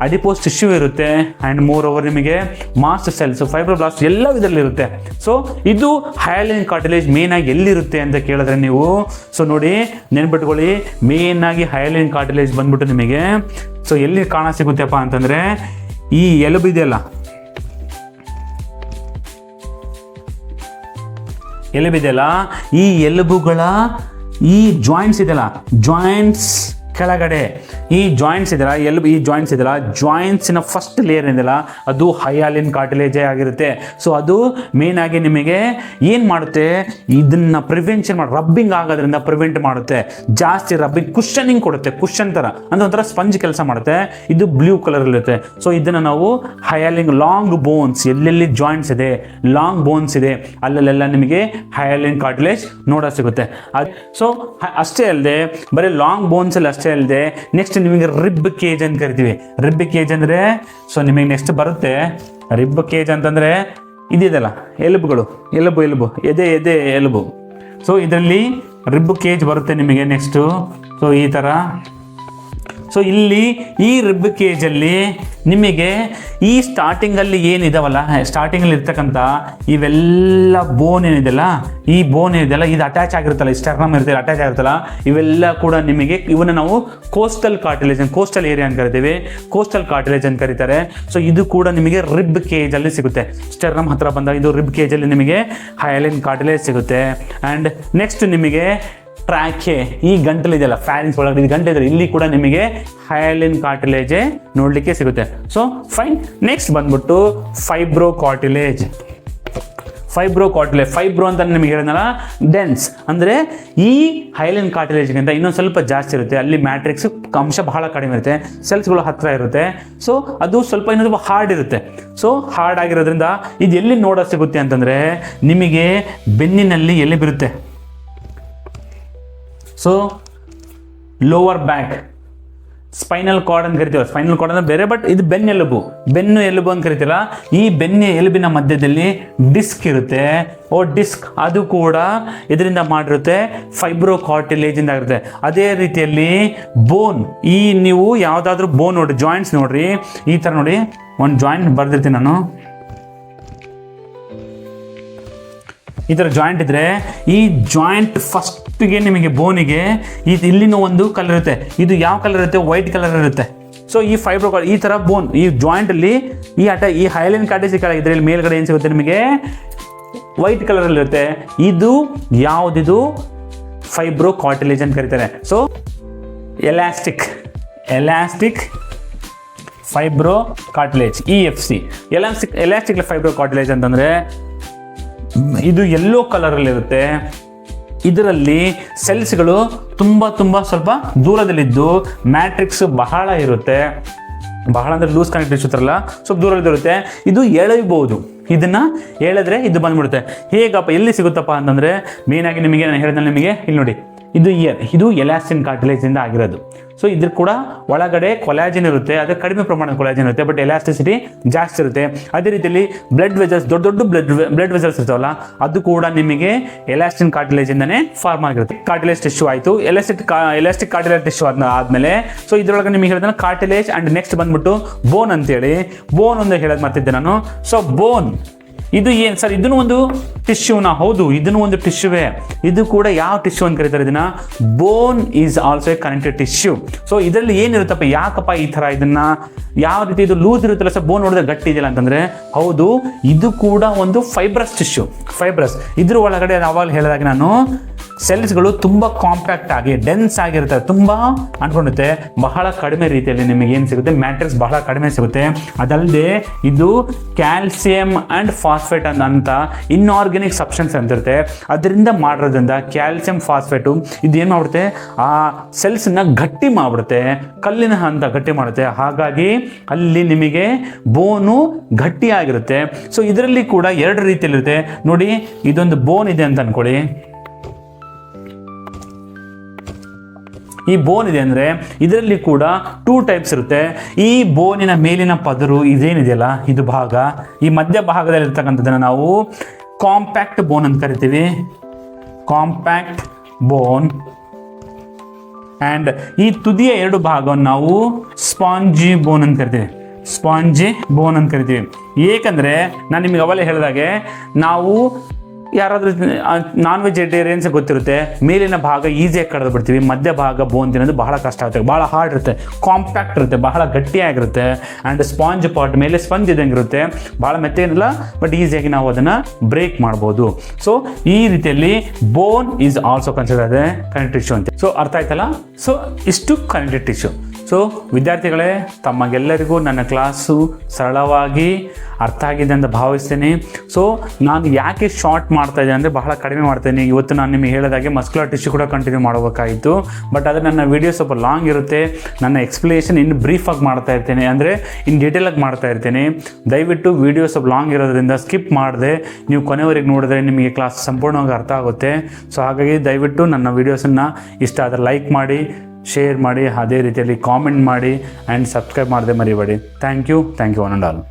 ಅಡಿಪೋಸ್ ಟಿಶ್ಯೂ ಇರುತ್ತೆ, ಆ್ಯಂಡ್ ಮೋರ್ ಓವರ್ ನಿಮಗೆ ಮಾಸ್ಟ್ ಸೆಲ್ಸ್, ಫೈಬ್ರೋಬ್ಲಾಸ್ಟ್ ಎಲ್ಲ ಇದರಲ್ಲಿರುತ್ತೆ. ಸೊ ಇದು ಹಯಾಲಿನ್ ಕಾರ್ಟಿಲೇಜ್ ಮೇನ್ ಆಗಿ ಎಲ್ಲಿರುತ್ತೆ ಅಂತ ಕೇಳಿದ್ರೆ ನೀವು, ಸೊ ನೋಡಿ ನೆನ್ಪಿಟ್ಕೊಳ್ಳಿ, ಮೇನ್ ಆಗಿ ಹಯಾಲಿನ್ ಕಾರ್ಟಿಲೇಜ್ ಬಂದ್ಬಿಟ್ಟು ನಿಮಗೆ ಸೊ ಎಲ್ಲಿ ಕಾಣ ಸಿಗುತ್ತೆಪ್ಪ ಅಂತಂದರೆ ಈ ಎಲುಬು ಇದೆಯಲ್ಲ, ಈ ಎಲುಬುಗಳ ಈ ಜಾಯಿಂಟ್ಸ್ ಇದೆಯಲ್ಲ, ಜಾಯಿಂಟ್ಸ್ ಕೆಳಗಡೆ ಈ ಜಾಯಿಂಟ್ಸ್ ಇದೆಯಲ್ಲ, ಈ ಜಾಯಿಂಟ್ಸ್ ಇದೆಯಲ್ಲ, ಜಾಯಿಂಟ್ಸಿನ ಫಸ್ಟ್ ಲೇಯರ್ ಇದೆಯಲ್ಲ, ಅದು ಹಯಾಲಿನ್ ಕಾರ್ಟಿಲೇಜೇ ಆಗಿರುತ್ತೆ. ಸೊ ಅದು ಮೇನ್ ಆಗಿ ನಿಮಗೆ ಏನು ಮಾಡುತ್ತೆ, ಇದನ್ನು ಪ್ರಿವೆನ್ಷನ್ ರಬ್ಬಿಂಗ್ ಆಗೋದ್ರಿಂದ ಪ್ರಿವೆಂಟ್ ಮಾಡುತ್ತೆ, ಜಾಸ್ತಿ ರಬ್ಬಿಂಗ್ ಕುಷನಿಂಗ್ ಕೊಡುತ್ತೆ, ಕುಷನ್ ಥರ ಅಂದರೆ ಒಂಥರ ಸ್ಪಂಜ್ ಕೆಲಸ ಮಾಡುತ್ತೆ. ಇದು ಬ್ಲೂ ಕಲರ್ ಇರುತ್ತೆ. ಸೊ ಇದನ್ನು ನಾವು ಹಯಾಲಿನ್ ಲಾಂಗ್ ಬೋನ್ಸ್, ಎಲ್ಲೆಲ್ಲಿ ಜಾಯಿಂಟ್ಸ್ ಇದೆ, ಲಾಂಗ್ ಬೋನ್ಸ್ ಇದೆ, ಅಲ್ಲೆಲ್ಲ ನಿಮಗೆ ಹಯಾಲಿನ್ ಕಾರ್ಟಿಲೇಜ್ ನೋಡೋಕೆ ಸಿಗುತ್ತೆ. ಸೊ ಅಷ್ಟೇ ಅಲ್ಲದೆ ಬರೀ ಲಾಂಗ್ ಬೋನ್ಸಲ್ಲಿ ಅಷ್ಟೇ ಅಲ್ಲದೆ ನೆಕ್ಸ್ಟ್ ನಿಮಗೆ ರಿಬ್ ಕೇಜ್ ಅಂತ ಕರಿತೀವಿ. ರಿಬ್ ಕೇಜ್ ಅಂದರೆ ಸೊ ನಿಮಗೆ ನೆಕ್ಸ್ಟ್ ಬರುತ್ತೆ ರಿಬ್ ಕೇಜ್ ಅಂತಂದರೆ ಇದಿದೆಲ್ಲ ಎಲುಬುಗಳು, ಎಲುಬು ಎದೆ ಎಲುಬು. ಸೊ ಇದರಲ್ಲಿ ರಿಬ್ ಕೇಜ್ ಬರುತ್ತೆ ನಿಮಗೆ ನೆಕ್ಸ್ಟು. ಸೊ ಈ ಥರ, ಸೊ ಇಲ್ಲಿ ಈ ರಿಬ್ ಕೇಜಲ್ಲಿ ನಿಮಗೆ ಈ ಸ್ಟಾರ್ಟಿಂಗಲ್ಲಿ ಏನಿದಾವಲ್ಲ, ಸ್ಟಾರ್ಟಿಂಗಲ್ಲಿ ಇರ್ತಕ್ಕಂಥ ಇವೆಲ್ಲ ಬೋನ್ ಏನಿದೆಯಲ್ಲ, ಈ ಬೋನ್ ಏನಿದೆಯಲ್ಲ ಇದು ಅಟ್ಯಾಚ್ ಆಗಿರುತ್ತಲ್ಲ, ಈ ಸ್ಟರ್ನಮ್ ಇರ್ತಲ್ಲ, ಅಟ್ಯಾಚ್ ಆಗಿರುತ್ತಲ್ಲ, ಇವೆಲ್ಲ ಕೂಡ ನಿಮಗೆ ಇವನ್ನ ನಾವು ಕೋಸ್ಟಲ್ ಕಾರ್ಟಿಲೇಜ್, ಕೋಸ್ಟಲ್ ಏರಿಯಾ ಅಂತ ಕರಿತೀವಿ, ಕೋಸ್ಟಲ್ ಕಾರ್ಟಿಲೇಜ್ ಅಂತ ಕರೀತಾರೆ. ಸೊ ಇದು ಕೂಡ ನಿಮಗೆ ರಿಬ್ ಕೇಜಲ್ಲಿ ಸಿಗುತ್ತೆ. ಸ್ಟರ್ನಮ್ ಹತ್ರ ಬಂದಾಗ ಇದು ರಿಬ್ ಕೇಜಲ್ಲಿ ನಿಮಗೆ ಹಯಾಲಿನ್ ಕಾರ್ಟಿಲೇಜ್ ಸಿಗುತ್ತೆ. ಆ್ಯಂಡ್ ನೆಕ್ಸ್ಟ್ ನಿಮಗೆ ಟ್ರ್ಯಾಕೆ, ಈ ಗಂಟಲಿದೆಯಲ್ಲ ಫ್ಯಾರಿಂಗ್ಸ್ ಒಳಗಡೆ ಇದು ಗಂಟೆ ಇದೆ, ಇಲ್ಲಿ ಕೂಡ ನಿಮಗೆ ಹಯಾಲಿನ್ ಕಾರ್ಟಿಲೇಜೇ ನೋಡಲಿಕ್ಕೆ ಸಿಗುತ್ತೆ. So fine. ನೆಕ್ಸ್ಟ್ ಬಂದ್ಬಿಟ್ಟು ಫೈಬ್ರೋ ಕಾರ್ಟಿಲೇಜ್. ಫೈಬ್ರೋ ಅಂತ ನಿಮಗೆ ಹೇಳಿದ್ನಲ್ಲ, ಡೆನ್ಸ್ ಅಂದರೆ ಈ ಹಯಾಲಿನ್ ಕಾರ್ಟಿಲೇಜ್ಗಿಂತ ಇನ್ನೊಂದು ಸ್ವಲ್ಪ ಜಾಸ್ತಿ ಇರುತ್ತೆ, ಅಲ್ಲಿ ಮ್ಯಾಟ್ರಿಕ್ಸ್ ಅಂಶ ಬಹಳ ಕಡಿಮೆ ಇರುತ್ತೆ, ಸೆಲ್ಸ್ಗಳು ಹತ್ತಿರ ಇರುತ್ತೆ. ಸೊ ಅದು ಸ್ವಲ್ಪ ಇನ್ನೊಂದು ಹಾರ್ಡ್ ಇರುತ್ತೆ. ಸೊ ಹಾರ್ಡ್ ಆಗಿರೋದ್ರಿಂದ ಇದು ಎಲ್ಲಿ ನೋಡೋ ಸಿಗುತ್ತೆ ಅಂತಂದರೆ ನಿಮಗೆ ಬೆನ್ನಿನಲ್ಲಿ ಎಲ್ಲಿ ಬರುತ್ತೆ. So lower back, spinal cord ಅಂತ ಕರಿತೀವಿ. ಸ್ಪೈನಲ್ ಕಾರ್ಡ್ ಅಂದರೆ ಬೇರೆ, ಬಟ್ ಇದು ಬೆನ್ನು ಎಲುಬು ಅಂತ ಕರಿತೀರ. ಈ ಬೆನ್ನು ಎಲುಬಿನ ಮಧ್ಯದಲ್ಲಿ ಡಿಸ್ಕ್ ಇರುತ್ತೆ. ಡಿಸ್ಕ್ ಅದು ಕೂಡ ಇದರಿಂದ ಮಾಡಿರುತ್ತೆ, ಫೈಬ್ರೋ ಕಾರ್ಟಿಲೇಜಿಂದ ಆಗಿರುತ್ತೆ. ಅದೇ ರೀತಿಯಲ್ಲಿ ಬೋನ್, ಈ ನೀವು ಯಾವುದಾದ್ರೂ ಬೋನ್ ನೋಡಿ, ಜಾಯಿಂಟ್ಸ್ ನೋಡ್ರಿ, ಈ ಥರ ನೋಡಿ, ಒಂದು ಜಾಯಿಂಟ್ ಬರ್ದಿರ್ತೀನಿ ನಾನು, ಈ ಥರ ಜಾಯಿಂಟ್ ಇದ್ದರೆ ಈ ಜಾಯಿಂಟ್ ಫಸ್ಟಿಗೆ ನಿಮಗೆ ಬೋನಿಗೆ ಇಲ್ಲಿನೂ ಒಂದು ಕಲರ್ ಇರುತ್ತೆ. ಇದು ಯಾವ ಕಲರ್ ಇರುತ್ತೆ? ವೈಟ್ ಕಲರ್ ಇರುತ್ತೆ. ಸೊ ಈ ಫೈಬ್ರೋ ಈ ಥರ ಬೋನ್ ಈ ಜಾಯಿಂಟಲ್ಲಿ ಈ ಹಯಾಲಿನ್ ಕಾರ್ಟಿಲೇಜ್ ಕೆಳಗೆ ಇದರಲ್ಲಿ ಮೇಲ್ಗಡೆ ಏನು ಸಿಗುತ್ತೆ ನಿಮಗೆ ವೈಟ್ ಕಲರಲ್ಲಿರುತ್ತೆ. ಇದು ಯಾವುದಿದು ಫೈಬ್ರೋ ಕಾರ್ಟಿಲೇಜ್ ಅಂತ ಕರೀತಾರೆ. So elastic fibro cartilage, EFC, elastic fibro cartilage ಅಂತಂದರೆ ಇದು ಯೆಲ್ಲೋ ಕಲರಲ್ಲಿರುತ್ತೆ. ಇದರಲ್ಲಿ ಸೆಲ್ಸ್ಗಳು ತುಂಬ ಸ್ವಲ್ಪ ದೂರದಲ್ಲಿದ್ದು ಮ್ಯಾಟ್ರಿಕ್ಸ್ ಬಹಳ ಇರುತ್ತೆ, ಬಹಳ ಅಂದರೆ ಲೂಸ್ ಕನೆಕ್ಟ್ ಟಿಶ್ಯೂತ್ರಲ್ಲ, ಸ್ವಲ್ಪ ದೂರದಲ್ಲಿರುತ್ತೆ. ಇದು ಎಳೆಯಬಹುದು, ಇದನ್ನು ಹೇಳಿದ್ರೆ ಇದು ಬಂದ್ಬಿಡುತ್ತೆ. ಹೇಗಪ್ಪ ಎಲ್ಲಿ ಸಿಗುತ್ತಪ್ಪ ಅಂತಂದರೆ ಮೇನಾಗಿ ನಿಮಗೆ ನಾನು ಹೇಳಿದ್ರೆ ನಿಮಗೆ ಇಲ್ಲಿ ನೋಡಿ, ಇದು ಇಯರ್, ಇದು ಎಲಾಸ್ಟಿನ್ ಕಾರ್ಟಿಲೇಜಿಂದ ಆಗಿರೋದು. ಸೊ ಇದ್ರ ಕೂಡ ಒಳಗಡೆ ಕೊಲಾಜಿನ್ ಇರುತ್ತೆ, ಅದು ಕಡಿಮೆ ಪ್ರಮಾಣದ ಕೊಲಾಜಿನ್ ಇರುತ್ತೆ, ಬಟ್ ಎಲಾಸ್ಟಿಸಿಟಿ ಜಾಸ್ತಿ ಇರುತ್ತೆ. ಅದೇ ರೀತಿಯಲ್ಲಿ ಬ್ಲಡ್ ವೆಸಲ್ಸ್, ದೊಡ್ಡ ದೊಡ್ಡ ಬ್ಲಡ್ ವೆಸಲ್ಸ್ ಇರ್ತಾವಲ್ಲ, ಅದು ಕೂಡ ನಿಮಗೆ ಎಲಾಸ್ಟಿನ್ ಕಾರ್ಟಿಲೇಜಿಂದನೇ ಫಾರ್ಮ್ ಆಗಿರುತ್ತೆ. ಕಾರ್ಟಿಲೇಜ್ ಟಿಶ್ಯೂ ಆಯಿತು, ಎಲಾಸ್ಟಿಕ್ ಕಾರ್ಟಿಲೇಜ್ ಟಿಶ್ಯೂ ಆದಮೇಲೆ ಸೊ ಇದರೊಳಗೆ ನಿಮಗೆ ಹೇಳಿದ್ರೆ ಕಾರ್ಟಿಲೇಜ್ ಆ್ಯಂಡ್ ನೆಕ್ಸ್ಟ್ ಬಂದ್ಬಿಟ್ಟು ಬೋನ್ ಅಂತೇಳಿ, ಬೋನ್ ಒಂದು ಹೇಳೋದು ಮರ್ತಿದ್ದೆ ನಾನು. ಸೊ ಬೋನ್ ಇದು ಏನು ಸರ್, ಇದನ್ನು ಒಂದು ಟಿಶ್ಯೂನ? ಹೌದು, ಇದನ್ನು ಒಂದು ಟಿಶ್ಯೂವೇ. ಇದು ಕೂಡ ಯಾವ ಟಿಶ್ಯೂ ಅಂತ ಕರೀತಾರೆ ಇದನ್ನ? Bone is also a connected tissue. So ಇದರಲ್ಲಿ ಏನಿರುತ್ತಪ್ಪ, ಯಾಕಪ್ಪ ಈ ಥರ ಇದನ್ನ ಯಾವ ರೀತಿ ಇದು ಲೂಸ್ ಇರುತ್ತಲ್ಲ ಸರ್, ಬೋನ್ ನೋಡಿದ್ರೆ ಗಟ್ಟಿ ಇದೆಯಲ್ಲ ಅಂತಂದರೆ, ಹೌದು, ಇದು ಕೂಡ ಒಂದು ಫೈಬ್ರಸ್ ಟಿಶ್ಯೂ. ಫೈಬ್ರಸ್ ಇದ್ರ ಒಳಗಡೆ ಅವಾಗ ಹೇಳಿದಾಗ ನಾನು ಸೆಲ್ಸ್ಗಳು ತುಂಬ ಕಾಂಪ್ಯಾಕ್ಟ್ ಆಗಿ ಡೆನ್ಸ್ ಆಗಿರ್ತವೆ, ತುಂಬ ಅಂದ್ಕೊಂಡಿರುತ್ತೆ. ಬಹಳ ಕಡಿಮೆ ರೀತಿಯಲ್ಲಿ ನಿಮಗೆ ಏನು ಸಿಗುತ್ತೆ, ಮ್ಯಾಟ್ರಿಕ್ಸ್ ಬಹಳ ಕಡಿಮೆ ಸಿಗುತ್ತೆ. ಅದಲ್ಲದೆ ಇದು ಕ್ಯಾಲ್ಸಿಯಂ ಆ್ಯಂಡ್ ಫಾಸ್ಫೇಟ್ ಅಂತ ಇನ್ಆರ್ಗ್ಯಾನಿಕ್ ಸಬ್ಸ್ಟೆನ್ಸ್ ಅಂತಿರುತ್ತೆ. ಅದರಿಂದ ಮಾಡಿರೋದ್ರಿಂದ ಕ್ಯಾಲ್ಸಿಯಂ ಫಾಸ್ಫೇಟು ಇದು ಏನು ಮಾಡ್ಬಿಡುತ್ತೆ, ಆ ಸೆಲ್ಸನ್ನ ಗಟ್ಟಿ ಮಾಡಿಬಿಡುತ್ತೆ, ಕಲ್ಲಿನ ಅಂತ ಗಟ್ಟಿ ಮಾಡುತ್ತೆ. ಹಾಗಾಗಿ ಅಲ್ಲಿ ನಿಮಗೆ ಬೋನು ಗಟ್ಟಿಯಾಗಿರುತ್ತೆ. ಸೊ ಇದರಲ್ಲಿ ಕೂಡ ಎರಡು ರೀತಿಯಲ್ಲಿರುತ್ತೆ ನೋಡಿ. ಇದೊಂದು ಬೋನ್ ಇದೆ ಅಂತ ಅಂದ್ಕೊಳ್ಳಿ, ಈ ಬೋನ್ ಇದೆ ಅಂದರೆ ಇದರಲ್ಲಿ ಕೂಡ 2 ಟೈಪ್ಸ್ ಇರುತ್ತೆ. ಈ ಬೋನಿನ ಮೇಲಿನ ಪದರು ಇದೇನಿದೆಯಲ್ಲ, ಇದು ಭಾಗ, ಈ ಮಧ್ಯ ಭಾಗದಲ್ಲಿ ಇರ್ತಕ್ಕಂಥದ್ದನ್ನು ನಾವು ಕಾಂಪ್ಯಾಕ್ಟ್ ಬೋನ್ ಅಂತ ಕರಿತೀವಿ. Compact bone. ಆ್ಯಂಡ್ ಈ ತುದಿಯ 2 ಭಾಗವನ್ನು ನಾವು ಸ್ಪಾಂಜಿ ಬೋನ್ ಅಂತ ಕರಿತೀವಿ. ಸ್ಪಾಂಜಿ ಬೋನ್ ಅಂತ ಕರಿತೀವಿ. ಏಕೆಂದರೆ ನಾನು ನಿಮಗೆ ಅವೆಲ್ಲ ಹೇಳಿದಾಗೆ, ನಾವು ಯಾರಾದರೂ ನಾನ್ ವೆಜಿಟೇರಿಯನ್ಸ್ ಗೊತ್ತಿರುತ್ತೆ, ಮೇಲಿನ ಭಾಗ ಈಸಿಯಾಗಿ ಕಳೆದು ಬಿಡ್ತೀವಿ, ಮಧ್ಯ ಭಾಗ ಬೋನ್ ತಿನ್ನೋದು ಬಹಳ ಕಷ್ಟ ಆಗುತ್ತೆ, ಭಾಳ ಹಾರ್ಡ್ ಇರುತ್ತೆ, ಕಾಂಪ್ಯಾಕ್ಟ್ ಇರುತ್ತೆ, ಬಹಳ ಗಟ್ಟಿಯಾಗಿರುತ್ತೆ. ಆ್ಯಂಡ್ ಸ್ಪಾಂಜ್ ಪಾರ್ಟ್ ಮೇಲೆ ಸ್ಪಂಜ್ ಇದ್ದಂಗೆ ಇರುತ್ತೆ, ಭಾಳ ಮೆತ್ತೇನಿಲ್ಲ, ಬಟ್ ಈಸಿಯಾಗಿ ನಾವು ಅದನ್ನು ಬ್ರೇಕ್ ಮಾಡ್ಬೋದು. ಸೊ ಈ ರೀತಿಯಲ್ಲಿ bone is also considered connected tissue ಅಂತ. ಸೊ ಅರ್ಥ ಆಯ್ತಲ್ಲ? ಸೊ ಇಷ್ಟು ಕನೆಕ್ಟೆಡ್ ಟಿಶ್ಯೂ. ಸೊ ವಿದ್ಯಾರ್ಥಿಗಳೇ, ತಮಗೆಲ್ಲರಿಗೂ ನನ್ನ ಕ್ಲಾಸು ಸರಳವಾಗಿ ಅರ್ಥ ಆಗಿದೆ ಅಂತ ಭಾವಿಸ್ತೇನೆ. ಸೊ ನಾನು ಯಾಕೆ ಶಾರ್ಟ್ ಮಾಡ್ತಾ ಇದ್ದೆ ಅಂದರೆ, ಬಹಳ ಕಡಿಮೆ ಮಾಡ್ತೇನೆ. ಇವತ್ತು ನಾನು ನಿಮಗೆ ಹೇಳಿದಾಗೆ ಮಸ್ಕ್ಯುಲರ್ ಟಿಶ್ಯೂ ಕೂಡ ಕಂಟಿನ್ಯೂ ಮಾಡಬೇಕಾಯಿತು, ಬಟ್ ಆದರೆ ನನ್ನ ವೀಡಿಯೋ ಸ್ವಲ್ಪ ಲಾಂಗ್ ಇರುತ್ತೆ. ನನ್ನ ಎಕ್ಸ್ಪ್ಲೇಷನ್ ಇನ್ನು ಬ್ರೀಫಾಗಿ ಮಾಡ್ತಾ ಇರ್ತೇನೆ, ಅಂದರೆ ಇನ್ನು ಡೀಟೇಲಾಗಿ ಮಾಡ್ತಾ ಇರ್ತೇನೆ. ದಯವಿಟ್ಟು ವೀಡಿಯೋ ಸ್ವಲ್ಪ ಲಾಂಗ್ ಇರೋದ್ರಿಂದ ಸ್ಕಿಪ್ ಮಾಡಿದೆ ನೀವು ಕೊನೆವರೆಗೆ ನೋಡಿದ್ರೆ ನಿಮಗೆ ಕ್ಲಾಸ್ ಸಂಪೂರ್ಣವಾಗಿ ಅರ್ಥ ಆಗುತ್ತೆ. ಸೊ ಹಾಗಾಗಿ ದಯವಿಟ್ಟು ನನ್ನ ವೀಡಿಯೋಸನ್ನು ಇಷ್ಟ ಆದರೆ ಲೈಕ್ ಮಾಡಿ, ಶೇರ್ ಮಾಡಿ, ಅದೇ ರೀತಿಯಲ್ಲಿ ಕಾಮೆಂಟ್ ಮಾಡಿ ಆ್ಯಂಡ್ ಸಬ್ಸ್ಕ್ರೈಬ್ ಮಾಡದೆ ಮರಿಬೇಡಿ. Thank you one and all.